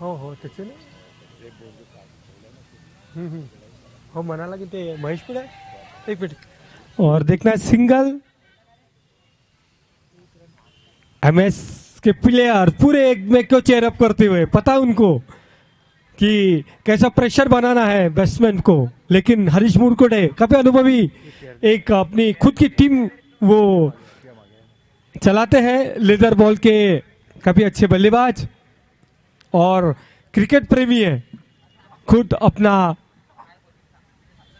हो त्याचे ना हो म्हणाला की ते महेश पुढे आहे. एक मिनट और देखना सिंगल एमएस के प्लेयर पूरे एक में क्यों चेयर अप करते हुए पता उनको कि कैसा प्रेशर बनाना है बैट्समैन को, लेकिन हरीश मुरकुटे काफी अनुभवी एक अपनी खुद की टीम वो चलाते हैं, लेदर बॉल के काफी अच्छे बल्लेबाज और क्रिकेट प्रेमी है, खुद अपना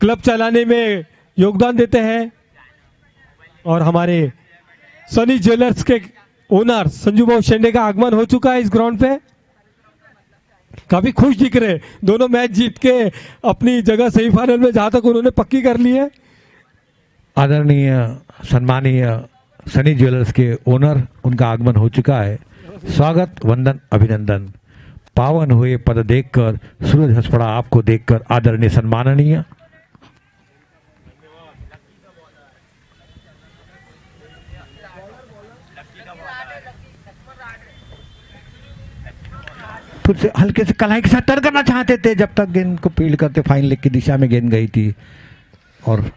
क्लब चलाने में योगदान देते हैं। और हमारे सनी ज्वेलर्स के ओनर संजू भाऊ शेंडे का आगमन हो चुका है इस ग्राउंड पे, काफी खुश दिख रहे, दोनों मैच जीत के अपनी जगह सेमीफाइनल में जहां तक उन्होंने पक्की कर ली है। आदरणीय सम्मानीय सनी ज्वेलर्स के ओनर, उनका आगमन हो चुका है। स्वागत, वंदन, अभिनंदन। पावन हुए पद देखकर, सूरज हंस पड़ा आपको देखकर, आदरणीय सम्माननीय। फिर से हल्के से कलाई के साथ टर्न करना चाहते थे, जब तक गेंद को फील्ड करते फाइन लेग की दिशा में गेंद गई थी और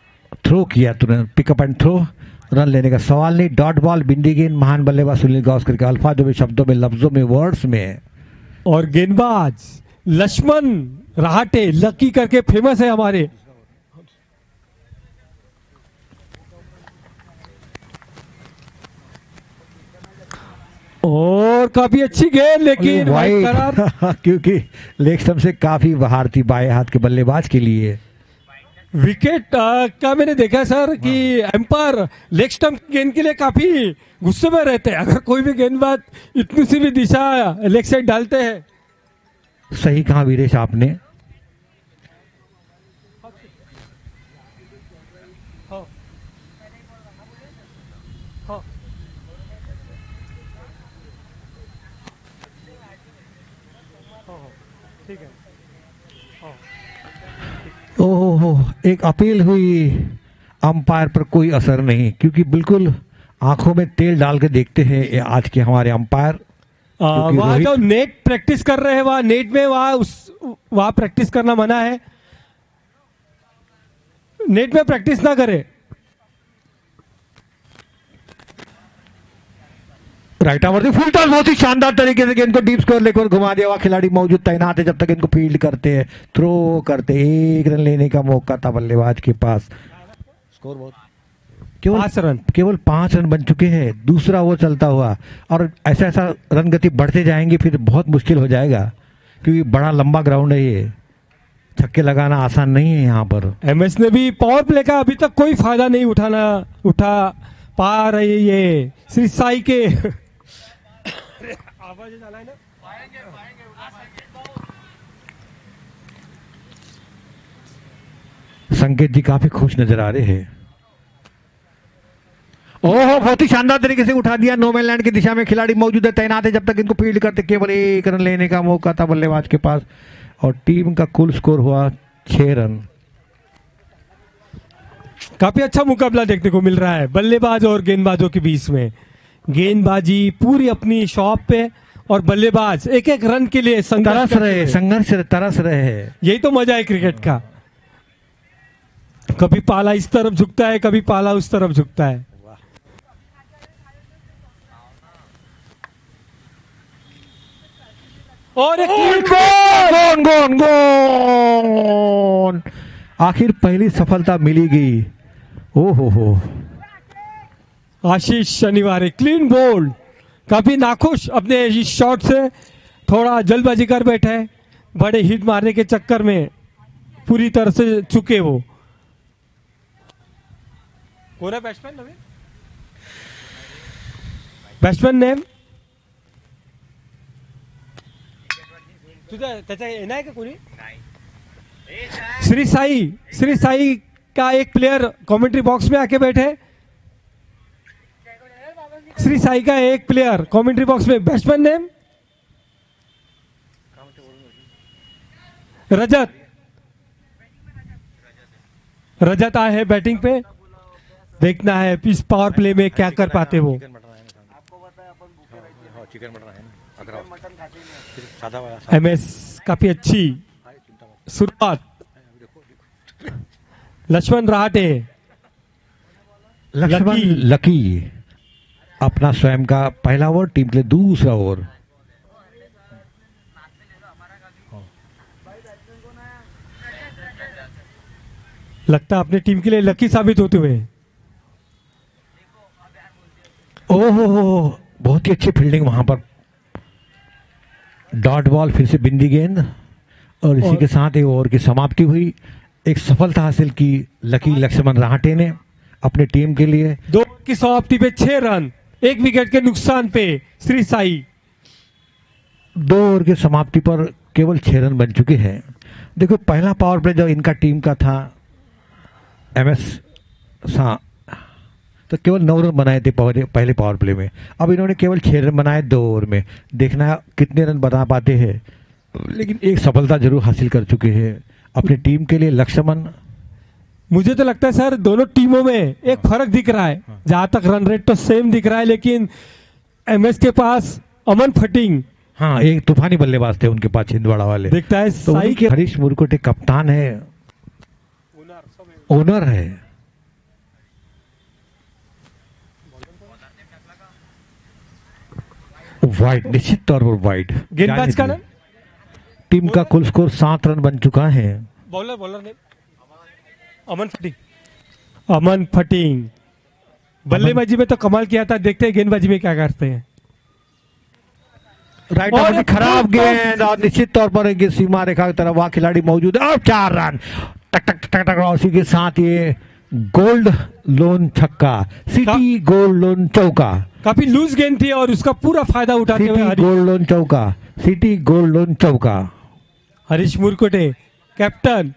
थ्रो किया तुरंत, पिकअप एंड थ्रो। रन लेने का सवाल नहीं, डॉट बॉल, बिंदी गेंद, महान बल्लेबाज सुनील गावस्कर के अल्फाजों में, शब्दों में, लफ्जों में, वर्ड्स में। और गेंदबाज लक्ष्मण रहाटे लकी करके फेमस है हमारे, और काफी अच्छी गेंद लेकिन वाइड करार। क्योंकि लेग स्टंप से काफी बाहर थी बाएं हाथ के बल्लेबाज के लिए। विकेट का मैंने देखा सर कि एम्पायर लेग स्टंप गेंद के लिए काफी गुस्से में रहते हैं, अगर कोई भी गेंदबाज इतनी सी भी दिशा लेग साइड डालते हैं। सही कहा वीरेश आपने। ठीक है। ओहो, एक अपील हुई, अंपायर पर कोई असर नहीं, क्योंकि बिल्कुल आंखों में तेल डाल के देखते हैं ये आज के हमारे अंपायर। वहाँ जो नेट प्रैक्टिस कर रहे हैं, वहाँ नेट में वहाँ प्रैक्टिस करना मना है, नेट में प्रैक्टिस ना करे। राइट आवर फुल टॉस, बहुत ही शानदार तरीके से गेंद को डीप स्कोर लेकर घुमा दिया हुआ खिलाड़ी मौजूद तैनात है, जब तक इनको फील्ड करते हैं, थ्रो करते, 1 रन लेने का मौका था बल्लेबाज के पास। स्कोर बहुत केवल 5 रन बन चुके हैं, दूसरा वो चलता हुआ, और ऐसा ऐसा रन गति बढ़ते जाएंगे फिर बहुत मुश्किल हो जाएगा, क्योंकि बड़ा लंबा ग्राउंड है, ये छक्के लगाना आसान नहीं है यहाँ पर। एमएस ने भी पावर प्ले का अभी तक कोई फायदा नहीं उठा पा रही है श्री साई के। आवाज डाला है ना, संकेत जी काफी खुश नजर आ रहे हैं। ओहो, बहुत ही शानदार तरीके से उठा दिया, नो मैन लैंड की दिशा में खिलाड़ी मौजूद है, तैनात है, जब तक इनको फील्ड करते, केवल 1 रन लेने का मौका था बल्लेबाज के पास, और टीम का कुल स्कोर हुआ 6 रन। काफी अच्छा मुकाबला देखने को मिल रहा है बल्लेबाज और गेंदबाजों के बीच में। गेंदबाजी पूरी अपनी शॉप पे और बल्लेबाज एक एक रन के लिए संघर्ष तरस रहे हैं। यही तो मजा है क्रिकेट का, कभी पाला इस तरफ झुकता है, कभी पाला उस तरफ झुकता है। और एक गोन, आखिर पहली सफलता मिली गई। ओहो, आशीष शनिवार क्लीन बोल्ड, काफी नाखुश अपने इस शॉट से, थोड़ा जल्दबाजी कर बैठे, बड़े हिट मारने के चक्कर में पूरी तरह से चुके वो। कौन है बैट्समैन? नवीन बैट्समैन नेम तुझा त्याचा येणं आहे का कोणी? श्री साई का एक प्लेयर कमेंट्री बॉक्स में आके बैठे, श्री साई का एक प्लेयर कमेंट्री बॉक्स में। बैट्समैन नेम रजत आए हैं बैटिंग पे, देखना है इस पावर प्ले में क्या कर पाते वो। एमएस काफी अच्छी शुरुआत। लक्ष्मण रहाटे, लक्ष्मण लकी अपना स्वयं का पहला ओवर, टीम के लिए दूसरा ओवर। लगता है अपनी टीम के लिए लकी साबित होते हुए। ओहो, बहुत ही अच्छी फील्डिंग वहां पर। डॉट बॉल, फिर से बिंदी गेंद, और इसी के साथ एक ओवर की समाप्ति हुई। एक सफलता हासिल की लकी लक्ष्मण रहाटे ने अपनी टीम के लिए। 2 की समाप्ति पे 6 रन, 1 विकेट के नुकसान पे श्री साई। 2 ओवर की समाप्ति पर केवल 6 रन बन चुके हैं। देखो, पहला पावर प्ले जब इनका टीम का था एमएस तो केवल 9 रन बनाए थे पहले पावर प्ले में। अब इन्होंने केवल 6 रन बनाए 2 ओवर में। देखना कितने रन बना पाते हैं, लेकिन एक सफलता जरूर हासिल कर चुके हैं अपनी टीम के लिए लक्ष्मण। मुझे तो लगता है सर दोनों टीमों में एक फर्क दिख रहा है। जहां तक रन रेट तो सेम दिख रहा है, लेकिन एमएस के पास अमन फटिंग, हाँ, एक तूफानी बल्लेबाज थे उनके पास छिंदवाड़ा वाले। दिखता है तो साई के हरीश मुरकुटे कप्तान है, ओनर है। वाइड, निश्चित तौर पर वाइड। गेंदबाज का नाम, टीम का कुल स्कोर 7 रन बन चुका है। बॉलर ने अमन फटिंग बल्लेबाजी में तो कमाल किया था। देखते हैं गेंदबाजी में क्या करते हैं। राइट और में खराब गेंद, और निश्चित तौर पर एक सीमा रेखा की तरफ वहां खिलाड़ी मौजूद है, और 4 रन। टक टक टक टक, और उसी के साथ ये गोल्ड लोन छक्का, सिटी गोल्ड लोन चौका। काफी लूज गेंद थी और उसका पूरा फायदा उठाते हुए सिटी गोल्ड लोन चौका, सिटी गोल्ड लोन चौका। हरीश मुरकुटे कैप्टन,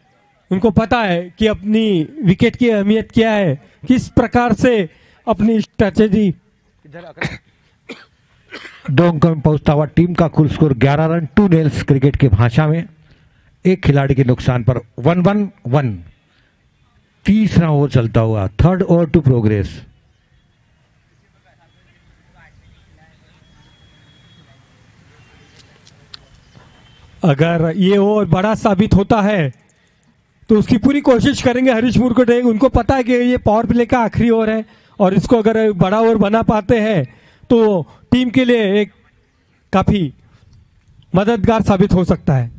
उनको पता है कि अपनी विकेट की अहमियत क्या है, किस प्रकार से अपनी स्ट्रेटेजी। 2 अंकों में पहुंचता हुआ टीम का कुल स्कोर 11 रन, 2 नेल्स क्रिकेट की भाषा में। एक खिलाड़ी के नुकसान पर 1-1-1। तीसरा ओवर चलता हुआ, 3rd ओवर टू प्रोग्रेस। अगर ये ओवर बड़ा साबित होता है तो उसकी पूरी कोशिश करेंगे हरीश मुरकुटे। उनको पता है कि ये पावर प्ले का आखिरी ओवर है, और इसको अगर बड़ा ओवर बना पाते हैं तो टीम के लिए एक काफी मददगार साबित हो सकता है।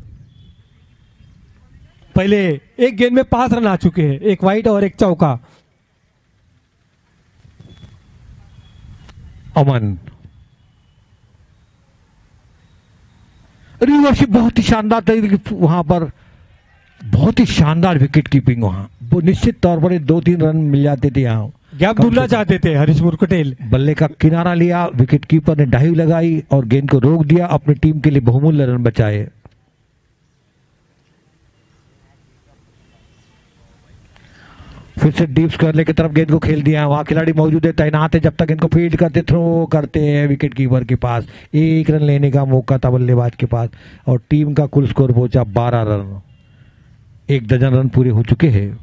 पहले एक गेंद में 5 रन आ चुके हैं, 1 वाइड और 1 चौका। अमन रिवर्स, बहुत ही शानदार तरीके वहां पर, बहुत ही शानदार विकेट कीपिंग वहां। वो निश्चित तौर पर 2-3 रन मिल जाते थे यहाँ। गैप ढूंढना चाहते थे हरीश मुरकुटेल। बल्ले का किनारा लिया, विकेट कीपर ने डाइव लगाई और गेंद को रोक दिया, अपनी टीम के लिए बहुमूल्य रन बचाए। फिर से डीप स्क्वायर की तरफ गेंद को खेल दिया। वहां खिलाड़ी मौजूद है, तैनात है, जब तक इनको फील्ड करते, थ्रो करते हैं विकेट कीपर के पास। 1 रन लेने का मौका था बल्लेबाज के पास, और टीम का कुल स्कोर पहुंचा 12 रन। 1 दर्जन रन पूरे हो चुके हैं।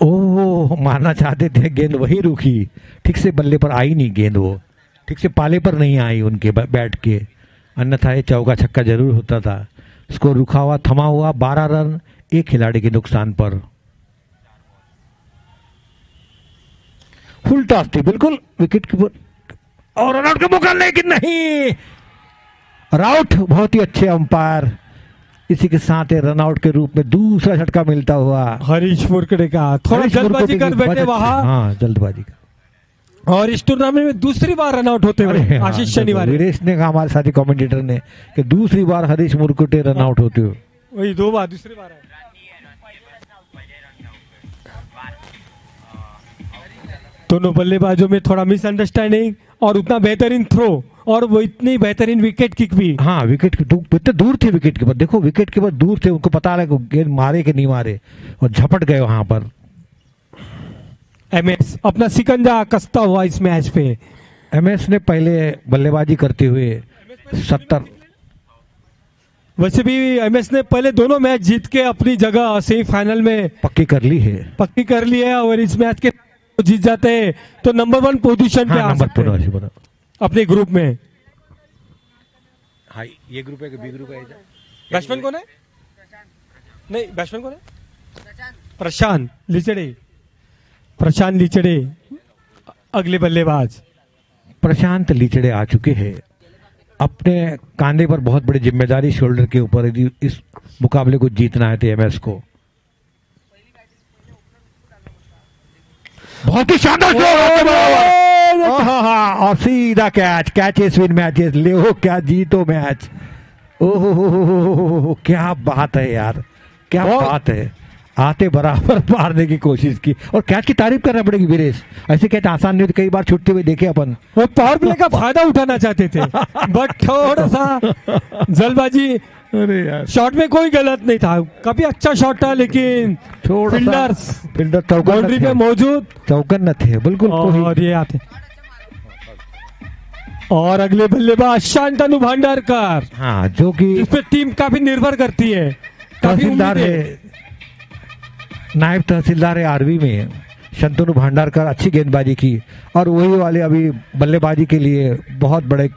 ओह, मारना चाहते थे, गेंद वही रुकी, ठीक से बल्ले पर आई नहीं गेंद, वो ठीक से पाले पर नहीं आई उनके बैट के, अन्यथा ये चौका छक्का जरूर होता था। स्कोर रुका हुआ, थमा हुआ, 12 रन, एक खिलाड़ी के नुकसान पर। फुल टॉस थी बिल्कुल, विकेट कीपर और रन आउट का मौका, लेकिन नहीं, राउट। बहुत ही अच्छे अंपायर। इसी के साथ रन आउट के रूप में दूसरा झटका मिलता हुआ हरीश मुरकुटे का। थोड़ा जल्दबाजी कर बैठे वहां, हाँ, जल्दबाजी का। और इस टूर्नामेंट में दूसरी बार रन आउट होते हुए आशीष शनिवार। वीरेश ने कहा, हमारे साथी कमेंटेटर ने, कि दूसरी बार हरीश मुरकुटे रन आउट होते हुए। वही 2 बार, दूसरी बार है। दोनों बल्लेबाजों में थोड़ा मिसअंडरस्टैंडिंग, और उतना बेहतरीन थ्रो, और वो इतनी बेहतरीन विकेट किक भी। हाँ, विकेट इतने दूर थे विकेट कीपर। देखो, विकेट कीपर दूर थे, उनको पता लगा गेंद मारे कि नहीं मारे, और झपट गए वहां पर। एमएस अपना सिकंजा कसता हुआ इस मैच पे। एमएस ने पहले बल्लेबाजी करते हुए 70। वैसे भी एमएस ने पहले दोनों मैच जीत के अपनी जगह सेमीफाइनल में पक्की कर ली है। पक्की कर ली है, और इस मैच के जीत जाते हैं तो नंबर 1 पोजीशन पे हाँ, आ नंबर सकते हैं 15 अपने ग्रुप में। हाँ, ये ग्रुप है कि बी ग्रुप है? बैट्समैन कौन है? नहीं, बैट्समैन कौन है? प्रशांत लिचड़े। प्रशांत लिचड़े अगले बल्लेबाज। प्रशांत लिचड़े आ चुके हैं, अपने कांधे पर बहुत बड़ी जिम्मेदारी शोल्डर के ऊपर यदि इस मुकाबले को जीतना है तो एमएस को। बहुत ही शानदार और सीधा कैच इज विन मैचेस, ले हो क्या जीतो मैच। ओहो क्या बात है यार, क्या बात है। आते बराबर मारने की कोशिश की और कैच की तारीफ करना पड़ेगी वीरेश, ऐसे कैच आसान नहीं, कई बार छूटते हुए देखे अपन। वो पावर प्ले का फायदा उठाना चाहते थे बट थोड़ा सा जल्दबाजी। अरे यार, शॉट में कोई गलत नहीं था, काफी अच्छा शॉट था, लेकिन फिल्डर बाउंड्री पे मौजूद चौकन न थे बिल्कुल। और ये आते और अगले बल्लेबाज शांतनु भांडारकर, हाँ, जो कि जिस पे टीम काफी निर्भर करती है, काफी तहसीलदार उम्मीदें। है, नायब तहसीलदार है आरवी में। शांतनु भांडारकर अच्छी गेंदबाजी की और वही वाले अभी बल्लेबाजी के लिए बहुत बड़े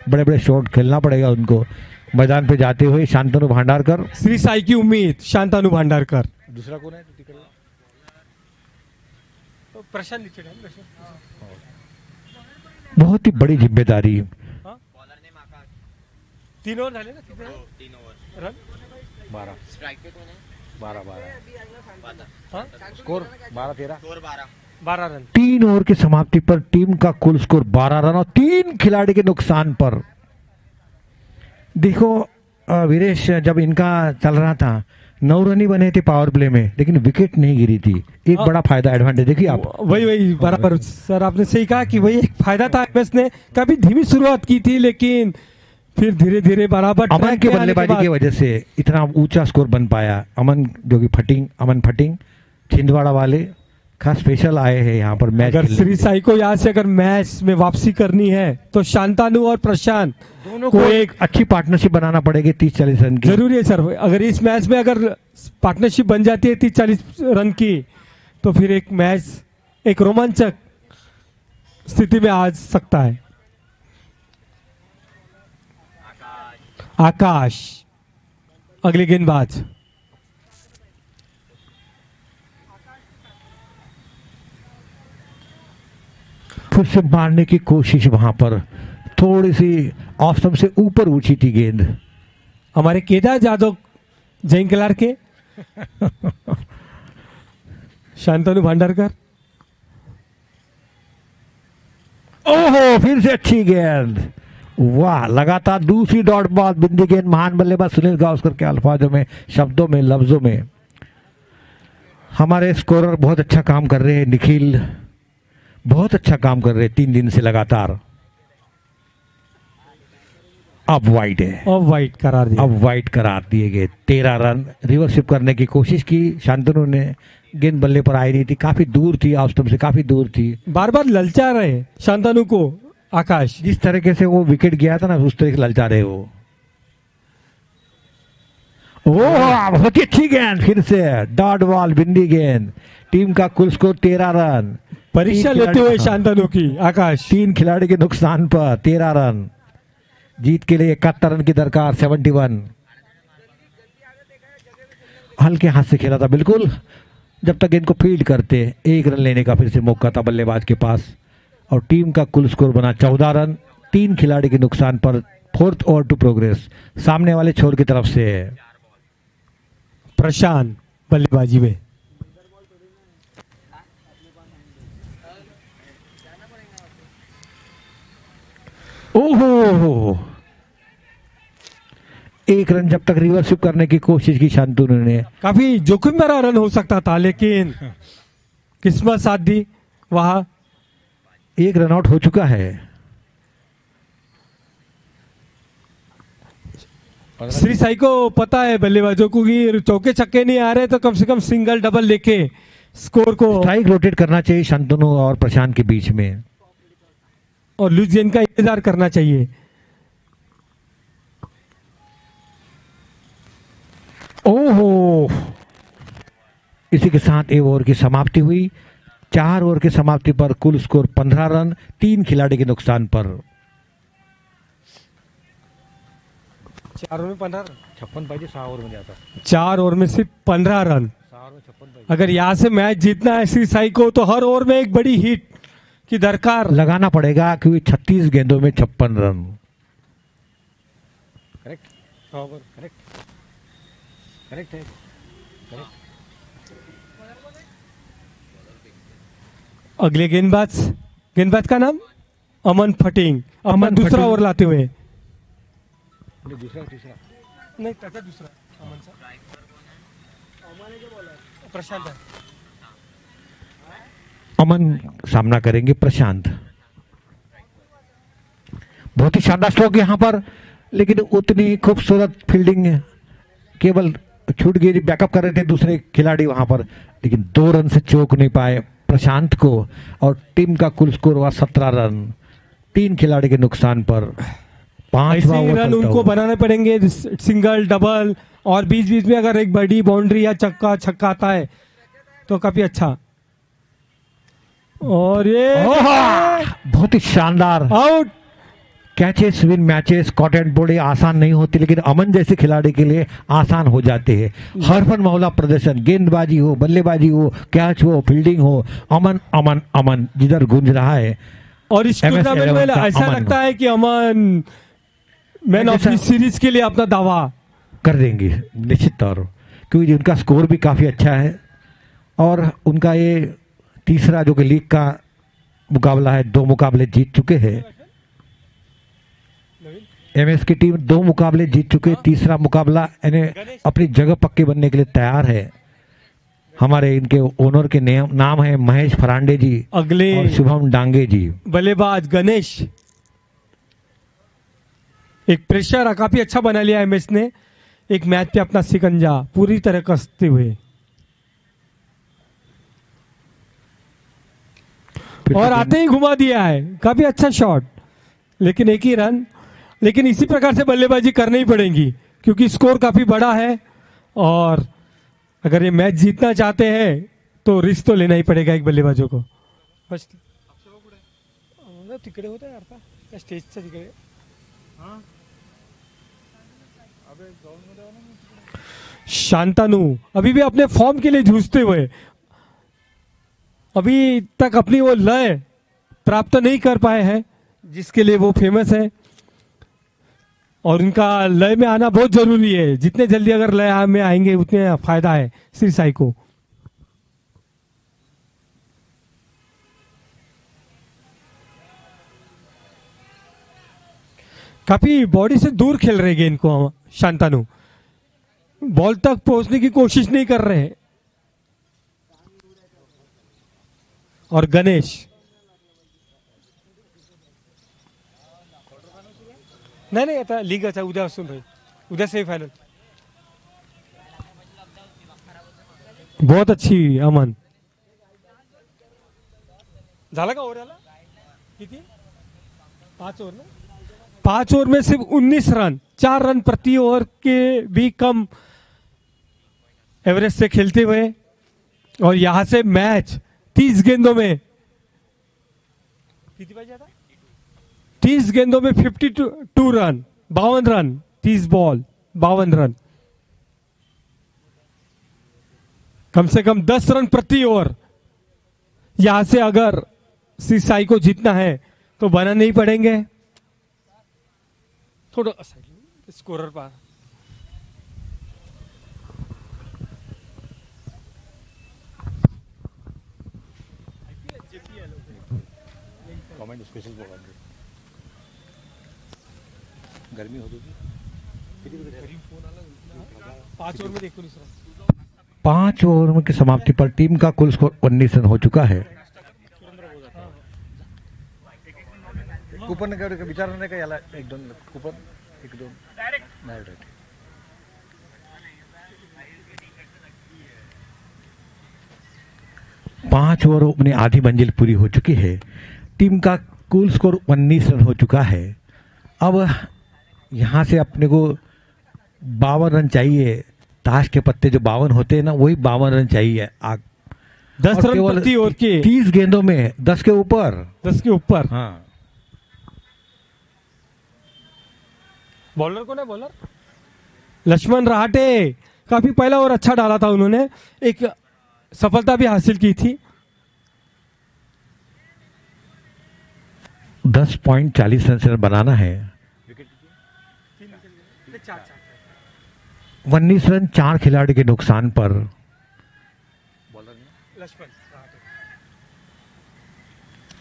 बड़े शॉट खेलना पड़ेगा उनको मैदान पे जाते हुए। शांतनु भांडारकर, श्री साई की उम्मीद शांतनु भांडारकर। दूसरा कौन है? प्रशांत लिचड़े है, प्रशांत। बहुत ही बड़ी जिम्मेदारी। बॉलर नेम आकाश। 3 ओवर झाले ना, किती 3 ओवर। रन? 12 स्ट्राइक पे कौन है? 12 स्कोर 12-13 स्कोर 12। 12 रन। 3 ओवर की समाप्ति पर टीम का कुल स्कोर 12 रन और 3 खिलाड़ी के नुकसान पर। देखो वीरेश, जब इनका चल रहा था 9 रन ही बने थे पावर प्ले में, लेकिन विकेट नहीं गिरी थी। एक बड़ा फायदा, एडवांटेज देखिए आप। वही बराबर सर, आपने सही कहा कि वही एक फायदा था। एमएस ने काफी धीमी शुरुआत की थी, लेकिन फिर धीरे धीरे बराबर अमन के बल्लेबाजी की वजह से इतना ऊंचा स्कोर बन पाया। अमन जो कि अमन फटिंग छिंदवाड़ा वाले खास स्पेशल आए हैं यहाँ पर मैच। अगर श्री साई को यहाँ से अगर मैच में वापसी करनी है तो शांतानु और प्रशांत दोनों को एक अच्छी पार्टनरशिप बनाना पड़ेगी 30-40 रन की। जरूरी है सर। अगर इस मैच में अगर पार्टनरशिप बन जाती है 30-40 रन की, तो फिर एक मैच एक रोमांचक स्थिति में आ सकता है। आकाश अगले गेंदबाज। फिर से मारने की कोशिश, वहां पर थोड़ी सी ऑफ स्टंप से ऊपर ऊंची थी गेंद। हमारे केदार जाधव जैन कलार के शांतनु भांडारकर। ओहो, फिर से अच्छी गेंद, वाह। लगातार दूसरी डॉट बॉल, बिंदी गेंद। महान बल्लेबाज सुनील गावस्कर के अल्फाजों में, शब्दों में, लफ्जों में। हमारे स्कोरर बहुत अच्छा काम कर रहे हैं, निखिल बहुत अच्छा काम कर रहे हैं 3 दिन से लगातार। अब वाइड है, अब वाइड करार दिया। अब वाइड करार दिए गए। 13 रन। रिवर्सिप करने की कोशिश की शांतनु ने, गेंद बल्ले पर आई नहीं थी, काफी दूर थी, ऑफ स्टंप से काफी दूर थी। बार बार ललचा रहे शांतनु को आकाश। जिस तरीके से वो विकेट गया था ना, उस तरीके से ललचा रहे वो। ओह, बहुत ही अच्छी गेंद, फिर से डॉट बॉल, बिंदी गेंद। टीम का कुल स्कोर 13 रन। परीक्षा लेते हुए शांतनु की आकाश। 3 खिलाड़ी के नुकसान पर 13 रन। जीत के लिए 71 रन की दरकार, 71। हल्के हाथ से खेला था बिल्कुल, जब तक इनको फील्ड करते। 1 रन लेने का फिर से मौका था बल्लेबाज के पास और टीम का कुल स्कोर बना 14 रन। 3 खिलाड़ी के नुकसान पर 4th ओवर टू प्रोग्रेस। सामने वाले छोर की तरफ से प्रशांत बल्लेबाजी में। ओहो, 1 रन जब तक रिवर्सिप करने की कोशिश की शांतनु ने। काफी जोखिम भरा रन हो सकता था, लेकिन किस्मत साथ दी। वहां 1 रन आउट हो चुका है। श्री साई को पता है बल्लेबाजों को कि चौके छक्के नहीं आ रहे, तो कम से कम सिंगल डबल लेके स्कोर को स्ट्राइक रोटेट करना चाहिए शांतनु और प्रशांत के बीच में, और लूज गेंद का इंतजार करना चाहिए। ओहो, इसी के साथ 1 ओवर की समाप्ति हुई। 4 ओवर की समाप्ति पर कुल स्कोर 15 रन, 3 खिलाड़ी के नुकसान पर। 4 ओवर में 15 रन, 56 पाहिजे 6 ओवर मध्ये आता। 4 ओवर में सिर्फ 15 रन। 6 ओवर में 56 पाहिजे। अगर यहाँ से मैच जीतना है श्री साई को तो हर ओवर में एक बड़ी हिट की दरकार लगाना पड़ेगा क्योंकि 36 गेंदों में 56 रन। करेक्ट, करेक्ट, करेक्ट है, करेक्ट। अगले गेंदबाज का नाम अमन फटिंग। अमन दूसरा फटिंग। ओवर लाते हुए, दूसरा तीसरा नहीं त्याचा दूसरा अमनचा प्रशांत है। अमन सामना करेंगे प्रशांत। बहुत ही शानदार स्ट्रोक यहाँ पर, लेकिन उतनी खूबसूरत फील्डिंग केवल छूट गई। बैकअप कर रहे थे दूसरे खिलाड़ी वहां पर, लेकिन 2 रन से चौक नहीं पाए प्रशांत को, और टीम का कुल स्कोर हुआ 17 रन, 3 खिलाड़ी के नुकसान पर। 5 ऐसे ही रन उनको बनाने पड़ेंगे, सिंगल डबल, और बीच बीच में अगर एक बड़ी बाउंड्री या छक्का आता है तो काफी अच्छा। और ये बहुत ही शानदार out. Catches win matches, caught and bowled आसान नहीं होती, लेकिन अमन जैसे खिलाड़ी के लिए आसान हो जाते हैं। हरफन मौला प्रदर्शन, गेंदबाजी हो, बल्लेबाजी हो, कैच हो, फील्डिंग हो, अमन अमन अमन जिधर गूंज रहा है। और इस टूर्नामेंट में ऐसा लगता है कि अमन मैन ऑफ द सीरीज के लिए अपना दावा कर देंगे निश्चित तौर, क्योंकि उनका स्कोर भी काफी अच्छा है, और उनका ये तीसरा जो कि लीग का मुकाबला है, 2 मुकाबले जीत चुके हैं। एमएस की टीम 2 मुकाबले जीत चुके, तीसरा मुकाबला यानी अपनी जगह पक्के बनने के लिए तैयार है। हमारे इनके ओनर के नाम है महेश फरांडे जी अगले और शुभम डांगे जी। बल्लेबाज गणेश, एक प्रेशर काफी अच्छा बना लिया एमएस ने, एक मैच पे अपना सिकंजा पूरी तरह कसते हुए, और आते ही घुमा दिया है। काफी अच्छा शॉट, लेकिन एक ही रन। लेकिन इसी प्रकार से बल्लेबाजी करनी ही पड़ेगी क्योंकि स्कोर काफी बड़ा है, और अगर ये मैच जीतना चाहते हैं तो रिस्क तो लेना ही पड़ेगा एक बल्लेबाजों को। बस तिकडे होता है यार, स्टेजच्या तिकडे। शांतानु अभी भी अपने फॉर्म के लिए जूझते हुए, अभी तक अपनी वो लय प्राप्त नहीं कर पाए हैं जिसके लिए वो फेमस है, और उनका लय में आना बहुत जरूरी है। जितने जल्दी अगर लय में आएंगे उतने फायदा है श्री साई को। काफी बॉडी से दूर खेल रहे गेंद को शांतानु, बॉल तक पहुंचने की कोशिश नहीं कर रहे हैं। और गणेश नहीं आता लीग अच्छा उद्या असून भाई, उद्या सेमीफाइनल। बहुत अच्छी अमन। झाला का ओव्हर आला किती? 5 ओव्हर ना, 5 ओवर में सिर्फ 19 रन, 4 रन प्रति ओवर के भी कम एवरेज से खेलते हुए, और यहां से मैच 30 गेंदों में कितनी पाहिजे आता? 30 गेंदों में 52 रन, 52 रन, 30 बॉल 52 रन, कम से कम 10 रन प्रति ओवर। यहां से अगर श्री साई को जीतना है तो बनाने ही पड़ेंगे। थोड़ा स्कोरर पा स्पेशल गर्मी होती थी। 5 ओवर में देखो नहीं सर। 5 ओवर की समाप्ति पर टीम का कुल स्कोर 19 रन हो चुका है। कूपन विचार का याला 1-2 कूपन 1-2 डायरेक्ट 5 ओवर अपनी आधी मंजिल पूरी हो चुकी है। टीम का कुल स्कोर 19 रन हो चुका है। अब यहाँ से अपने को 52 रन चाहिए। ताश के पत्ते जो 52 होते हैं ना, वही 52 रन चाहिए। 10 और रन केवल प्रति ओवर के 30 गेंदों में 10 के ऊपर। 10 के ऊपर। हाँ, बॉलर कौन है? बॉलर लक्ष्मण रहाटे। काफी पहला ओवर अच्छा डाला था उन्होंने, एक सफलता भी हासिल की थी। 10.40 रन से बनाना है। 19 रन 4 खिलाड़ी के नुकसान पर।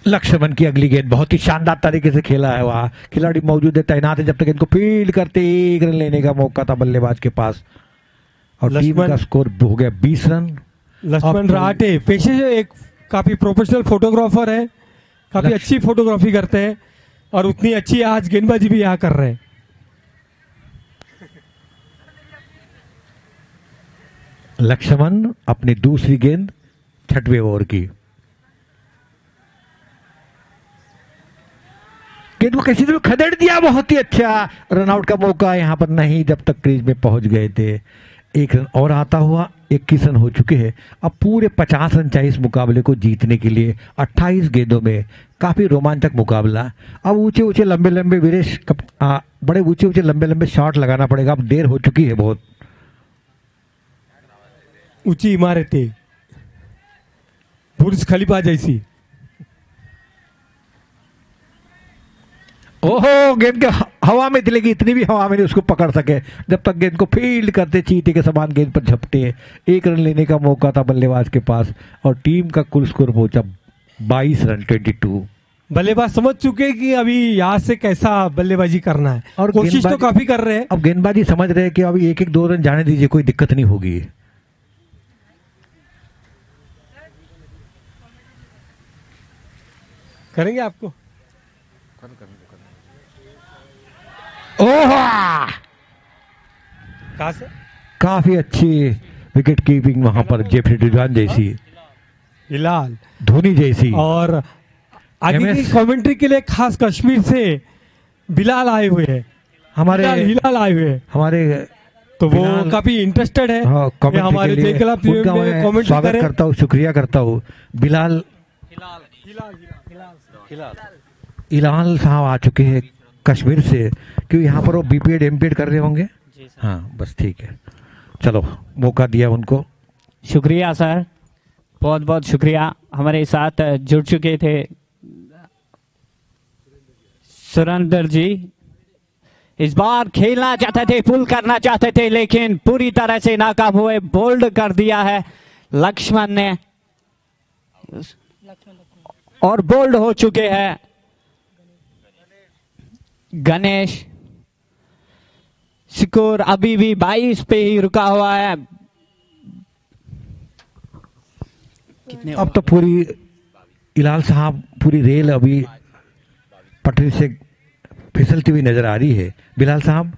लक्ष्मण की अगली गेंद बहुत ही शानदार तरीके से खेला है, वहां खिलाड़ी मौजूद है, तैनात है, जब तक इनको फील्ड करते 1 रन लेने का मौका था बल्लेबाज के पास, और टीम का स्कोर हो गया 20 रन। लक्ष्मण रहाटे पेशे से एक काफी प्रोफेशनल फोटोग्राफर है, काफी अच्छी फोटोग्राफी करते हैं और उतनी अच्छी आज गेंदबाजी भी यहाँ कर रहे हैं। लक्ष्मण अपनी दूसरी गेंद 6वें ओवर की। गेंद को किसी ने खदेड़ दिया, बहुत ही अच्छा रनआउट का मौका यहां पर नहीं, जब तक क्रीज में पहुंच गए थे। 1 रन और आता हुआ 21 रन हो चुके हैं। अब पूरे 50 रन चाहिए इस मुकाबले को जीतने के लिए। 28 गेंदों में काफी रोमांचक मुकाबला। अब ऊंचे ऊंचे लंबे लंबे वीरेश बड़े ऊंचे ऊंचे लंबे लंबे शॉट लगाना पड़ेगा, अब देर हो चुकी है बहुत। ऊंची इमारतें, बुर्ज खलीफा जैसी। ओहो, गेंद के हवा में चलेगी, इतनी भी हवा में नहीं उसको पकड़ सके, जब तक गेंद को फील्ड करते चीते के समान गेंद पर झपटे। 1 रन लेने का मौका था बल्लेबाज के पास और टीम का कुल स्कोर पहुंचा 22 रन 22। बल्लेबाज समझ चुके हैं कि अभी यहाँ से कैसा बल्लेबाजी करना है और कोशिश तो काफी कर रहे हैं। अब गेंदबाजी समझ रहे हैं कि अभी 1-1 2 रन जाने दीजिए, कोई दिक्कत नहीं होगी। करेंगे आपको। ओह, कहां से? काफी अच्छी विकेट कीपिंग वहां पर, जेफरी डिजान जैसी, हिलाल, धोनी जैसी। और आगे की कमेंट्री के लिए खास कश्मीर से बिलाल आए हुए हैं, हमारे हिलाल आए हुए हैं, हमारे तो वो काफी इंटरेस्टेड है। हाँ, हमारे जय क्लब में कमेंट स्वागत करता हूँ, शुक्रिया करता हूँ। बिलाल इलाल साहब आ चुके हैं कश्मीर से, क्यों यहाँ पर वो बीपीएड एमपीएड कर रहे होंगे। हाँ, बस ठीक है, चलो मौका दिया उनको। शुक्रिया सर, बहुत बहुत शुक्रिया। हमारे साथ जुड़ चुके थे सुरेंद्र जी, इस बार खेलना चाहते थे, पुल करना चाहते थे, लेकिन पूरी तरह से नाकाम हुए। बोल्ड कर दिया है लक्ष्मण ने और बोल्ड हो चुके हैं गणेश। स्कोर अभी भी 22 पे ही रुका हुआ है। कितने अब तो पूरी इलाल साहब, पूरी रेल अभी पटरी से फिसलती हुई नजर आ रही है। बिलाल साहब,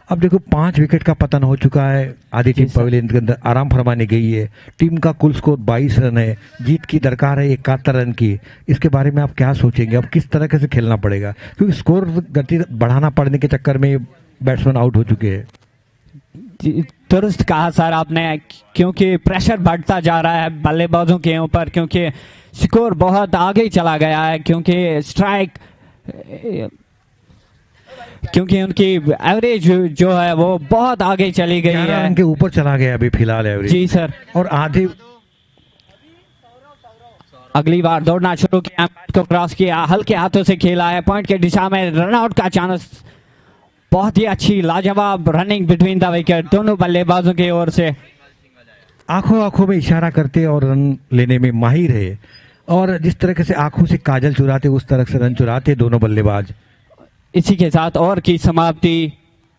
अब देखो 5 विकेट का पतन हो चुका है, आधी टीम पवेलियन के अंदर आराम फरमाने गई है। टीम का कुल स्कोर 22 रन है, जीत की दरकार है 71 रन की। इसके बारे में आप क्या सोचेंगे, अब किस तरह से खेलना पड़ेगा, क्योंकि स्कोर गति बढ़ाना पड़ने के चक्कर में बैट्समैन आउट हो चुके हैं। दुरुस्त कहा सर आपने, क्योंकि प्रेशर बढ़ता जा रहा है बल्लेबाजों के ऊपर, क्योंकि स्कोर बहुत आगे चला गया है, क्योंकि स्ट्राइक, क्योंकि उनकी एवरेज जो है वो बहुत आगे चली गई है, रन के ऊपर चला गया अभी फिलहाल एवरेज। जी सर, और आधे अगली बार दौड़ना शुरू किया, को क्रॉस किया, हल्के हाथों से खेला है, पॉइंट के दिशा में रनआउट का चांस। बहुत ही अच्छी लाजवाब रनिंग बिटवीन द विकेट दोनों बल्लेबाजों की ओर से। आंखों आंखों में इशारा करते और रन लेने में माहिर है, और जिस तरह से आंखों से काजल चुराते उस तरह से रन चुराते दोनों बल्लेबाज। इसी के साथ ओवर की समाप्ति।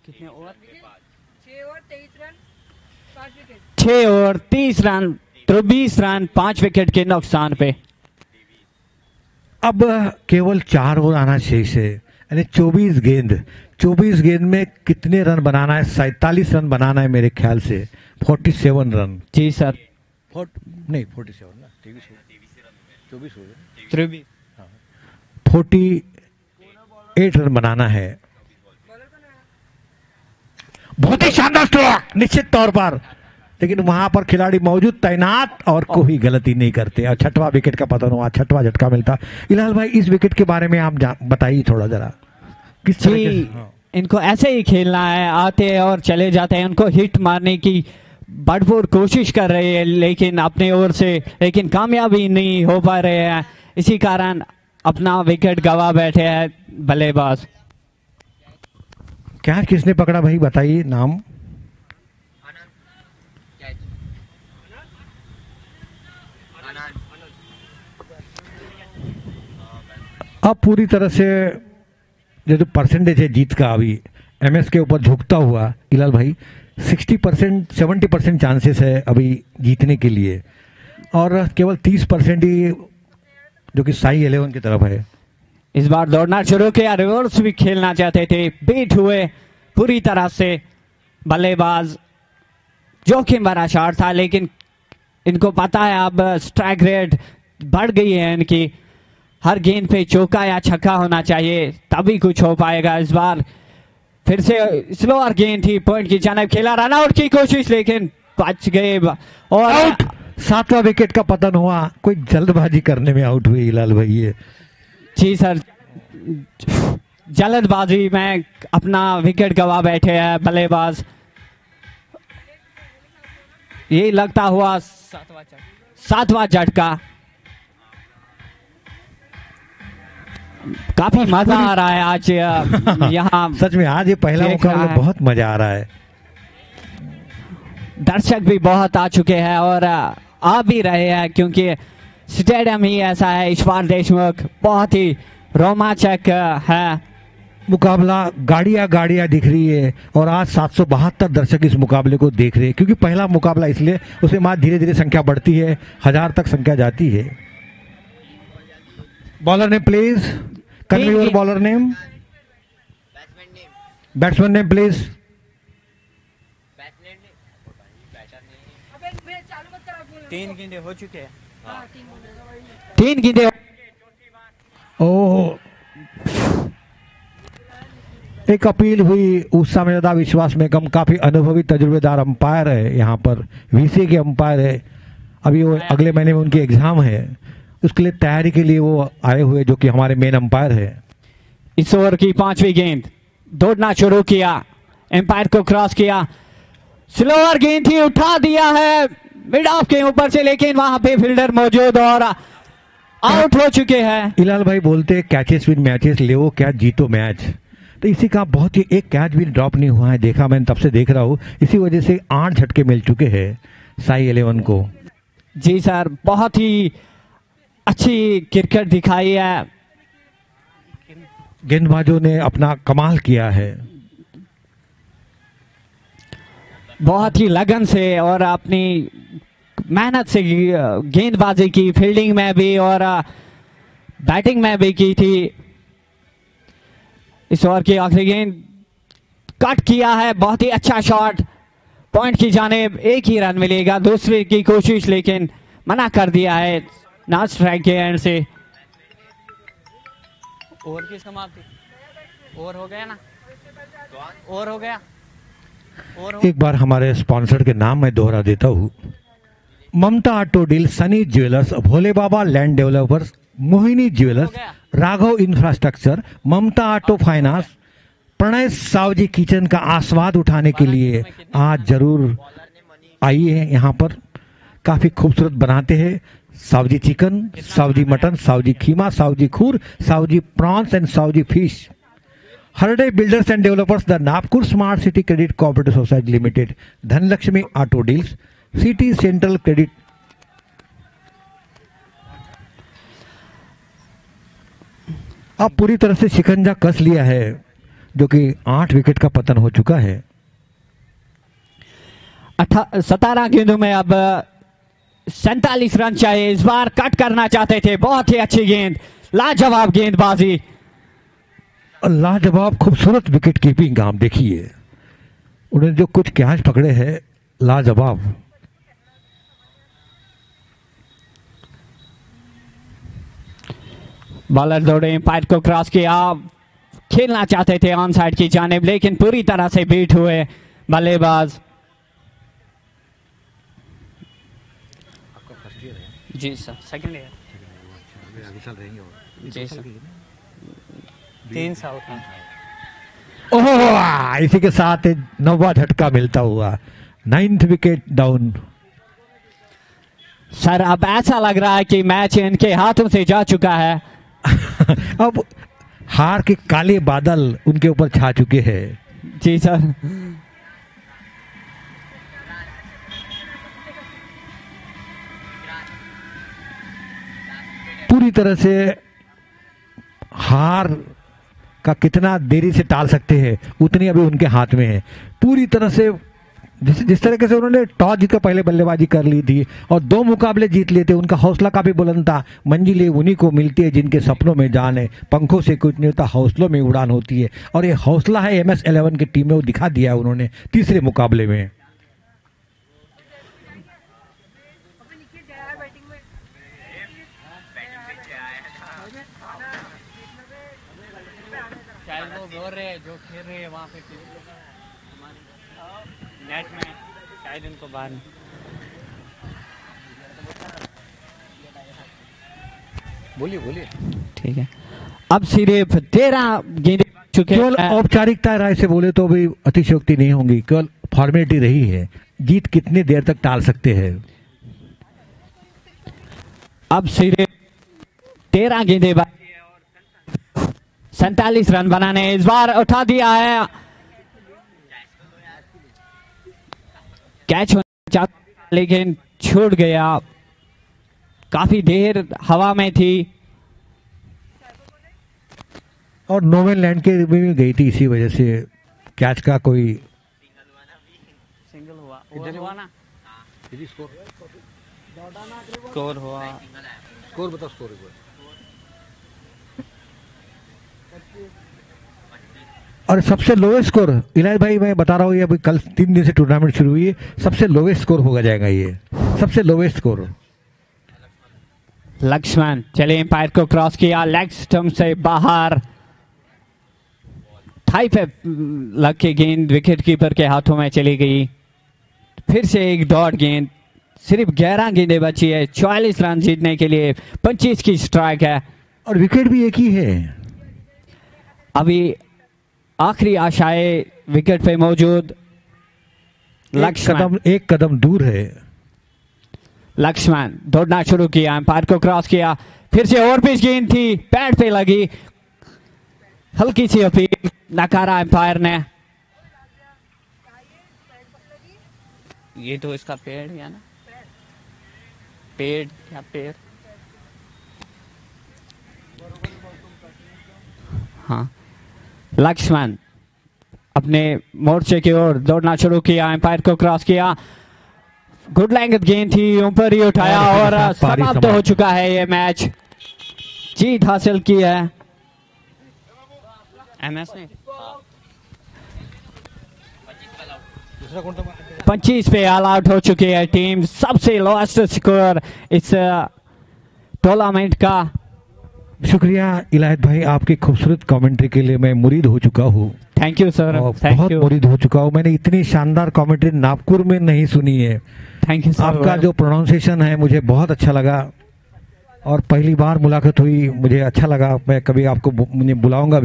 कितने over? 6 over 30 run, 23 run 5 wicket के नुकसान पे। अब केवल 4 ओवर आना शेष है, यानी 24 गेंद में कितने रन बनाना है? 47 रन बनाना है मेरे ख्याल से, 47 रन। जी सर, नहीं 47 ना, 24 23 48 रन बनाना है। बहुत ही शानदार स्ट्रोक, निश्चित तौर पर लेकिन वहां पर खिलाड़ी मौजूद तैनात और कोई गलती नहीं करते और छठवां विकेट का पतन हुआ, छठवां झटका मिलता। इलाल भाई इस विकेट के बारे में आप बताइए थोड़ा जरा किस तरह के। इनको ऐसे ही खेलना है, आते हैं और चले जाते हैं, उनको हिट मारने की भरपूर कोशिश कर रहे हैं लेकिन अपने ओर से, लेकिन कामयाबी नहीं हो पा रहे हैं, इसी कारण अपना विकेट गवा बैठे हैं बल्लेबाज। कैच किसने पकड़ा भाई बताइए नाम। अब पूरी तरह से जो परसेंटेज है जीत का अभी एमएस के ऊपर झुकता हुआ इलाल भाई 60% 70% चांसेस है अभी जीतने के लिए और केवल 30% ही जो कि साई 11 की तरफ है। इस बार दौड़ना शुरू किया, रिवर्स भी खेलना चाहते थे, बीट हुए पूरी तरह से बल्लेबाज। जोखिम भरा शॉट था लेकिन इनको पता है अब स्ट्राइक रेट बढ़ गई है इनकी, हर गेंद पे चौका या छक्का होना चाहिए तभी कुछ हो पाएगा। इस बार फिर से स्लोअर गेंद थी, पॉइंट की जानब खेला, रन आउट की कोशिश लेकिन बच गए और आउट। 7वां विकेट का पतन हुआ, कोई जल्दबाजी करने में आउट हुई इलाल भाई ये। जी सर, जल्दबाजी में अपना विकेट गवा बैठे हैं बल्लेबाज। ये लगता हुआ सातवां झटका। काफी मजा आ रहा है आज यहाँ सच में आज ये पहला मुकाबला बहुत मजा आ रहा है। दर्शक भी बहुत आ चुके हैं और आ भी रहे हैं क्योंकि स्टेडियम ही ऐसा है। ईश्वर देशमुख बहुत ही रोमांचक है मुकाबला, गाड़ियां गाड़ियां दिख रही है और आज 772 दर्शक इस मुकाबले को देख रहे हैं क्योंकि पहला मुकाबला इसलिए उसके बाद धीरे धीरे संख्या बढ़ती है, 1000 तक संख्या जाती है। Bowler name please, convey your bowler name, batsman name please. तीन गेंदे हो चुके हैं, 3 गेंदे। ओह, एक अपील हुई उस समझदार विश्वास में कम, काफी अनुभवी तजुर्बेदार अंपायर है यहाँ पर, वीसी के अंपायर है। अभी वो अगले महीने में उनकी एग्जाम है, उसके लिए तैयारी के लिए वो आए हुए जो कि हमारे मेन अंपायर है। इस ओवर की 5वीं गेंद, दौड़ना शुरू किया, एम्पायर को क्रॉस किया, स्लोअर गेंद थी, उठा दिया है मिड ऑफ के ऊपर से लेकिन वहां पे फील्डर मौजूद और आउट हो चुके हैं। इलाल भाई बोलते हैं कैचेस विन मैचेस, ले वो कैच जीतो मैच, तो इसी का बहुत ही एक कैच भी ड्रॉप नहीं हुआ है, देखा मैंने तब से देख रहा हूँ, इसी वजह से 8 झटके मिल चुके हैं साई 11 को। जी सर, बहुत ही अच्छी क्रिकेट दिखाई है, गेंदबाजों ने अपना कमाल किया है, बहुत ही लगन से और अपनी मेहनत से गेंदबाजी की, फील्डिंग में भी और बैटिंग में भी की थी। इस ओवर की आखिरी गेंद कट किया है, बहुत ही अच्छा शॉट, पॉइंट की जानिब, एक ही रन मिलेगा, दूसरे की कोशिश लेकिन मना कर दिया है नॉन स्ट्राइक के एंड से। ओवर की समाप्ति, ओवर हो गया ना, ओवर हो गया। एक बार हमारे स्पॉन्सर के नाम मैं दोहरा देता हूँ, Mamta auto deal, Sunny jewellers, Bhole Baba land developers, Mohini jewellers, Raghav infrastructure, Mamta auto finance, Pranay Saoji kitchen का आस्वाद उठाने के लिए आज जरूर आइए। यहाँ पर काफी खूबसूरत बनाते हैं, सावजी चिकन, सावजी मटन, सावजी खीमा, सावजी खूर, Saoji prawns and Saoji fish. Harde builders and developers, the Nagpur smart city credit cooperative society limited, Dhanlaxmi auto deals, city central credit. अब पूरी तरह से शिकंजा कस लिया है जो कि 8 विकेट का पतन हो चुका है। 17 गेंदों में अब 47 रन चाहिए, इस बार कट करना चाहते थे, बहुत ही अच्छी गेंद, लाजवाब गेंदबाजी, लाजवाब खूबसूरत विकेट कीपिंग। आप देखिए उन्होंने जो कुछ कैच पकड़े हैं, लाजवाब। बॉलर दौड़े, एम्पायर को क्रॉस किया, खेलना चाहते थे ऑन साइड की जानिब लेकिन पूरी तरह से बीट हुए बल्लेबाज। जी सर, सेकंड ईयर। जी सर, 3 साल का। ओह, इसी के साथ 9वां झटका मिलता हुआ, 9th विकेट डाउन। सर अब ऐसा लग रहा है कि मैच इनके हाथों से जा चुका है। अब हार के काले बादल उनके ऊपर छा चुके हैं। जी सर, पूरी तरह से हार का कितना देरी से टाल सकते हैं उतनी अभी उनके हाथ में है। पूरी तरह से जिस तरीके से उन्होंने टॉस जीतकर पहले बल्लेबाजी कर ली थी और 2 मुकाबले जीत लिए थे, उनका हौसला काफी बुलंद था। मंजिलें उन्हीं को मिलती है जिनके सपनों में जान है, पंखों से कुछ नहीं होता, हौसलों में उड़ान होती है। और ये हौसला है MS11 की टीम में, वो दिखा दिया है उन्होंने तीसरे मुकाबले में। जो खेल रहे हैं वहाँ पे नेट में शायद इनको बाहर। बोलिए। ठीक है, अब सिर्फ 13 गेंदें चुके केवल हैं। औपचारिकता राय से बोले तो भी अतिशयोक्ति नहीं होंगी, केवल फॉर्मेलिटी रही है। जीत कितनी देर तक टाल सकते हैं? अब सिर्फ 13 गेंदें बाकी है और 47 रन बनाने इस बार उठा दिया है। कैच होना चाहता लेकिन छूट गया, काफी देर हवा में थी और नोवेल लैंड के भी गई थी, इसी वजह से कैच का कोई सिंगल हुआ। हुआ ना, स्कोर हुआ। स्कोर बताओ। स्कोर और सबसे लोवेस्ट स्कोर इलाज भाई मैं बता रहा हूँ, ये अभी कल 3 दिन से टूर्नामेंट शुरू हुई है, सबसे लोवेस्ट स्कोर होगा जाएगा ये, सबसे लोवेस्ट स्कोर। लक्ष्मण चले एम्पायर को क्रॉस किया, लेग स्टंप से बाहर, थाई पे लग के गेंद विकेट कीपर के हाथों में चली गई। फिर से एक डॉट गेंद, सिर्फ 11 गेंदें बची है, 44 रन जीतने के लिए 25 की स्ट्राइक है और विकेट भी एक ही है। अभी आखिरी आशाएं विकेट पे मौजूद। लक्ष्मण एक कदम दूर है। लक्ष्मण दौड़ना शुरू किया, एम्पायर को क्रॉस किया, फिर से और पिच गेंद थी, पैड पे लगी, हल्की सी अपील, नकारा एम्पायर ने। ये तो इसका पेड़ है ना, पेड़ या पेड़, हाँ। लक्ष्मण अपने मोर्चे की ओर दौड़ना शुरू किया, एम्पायर को क्रॉस किया, गुड लेंथ गेंद थी, ऊपर ही उठाया और समाप्त हो चुका है ये मैच। जीत हासिल की है MS ने। 25 पे ऑल आउट हो चुकी है टीम, सबसे लोएस्ट स्कोर इस टूर्नामेंट का। शुक्रिया इलायत भाई, आपकी खूबसूरत कमेंट्री के लिए मैं मुरीद हो चुका हूँ। थैंक यू सर, बहुत मुरीद हो चुका हूँ। मैंने इतनी शानदार कमेंट्री नागपुर में नहीं सुनी है। Thank you sir. आपका जो प्रोनाउंसिएशन है मुझे बहुत अच्छा लगा और पहली बार मुलाकात हुई, मुझे अच्छा लगा। मैं कभी आपको मुझे बुलाऊंगा भी।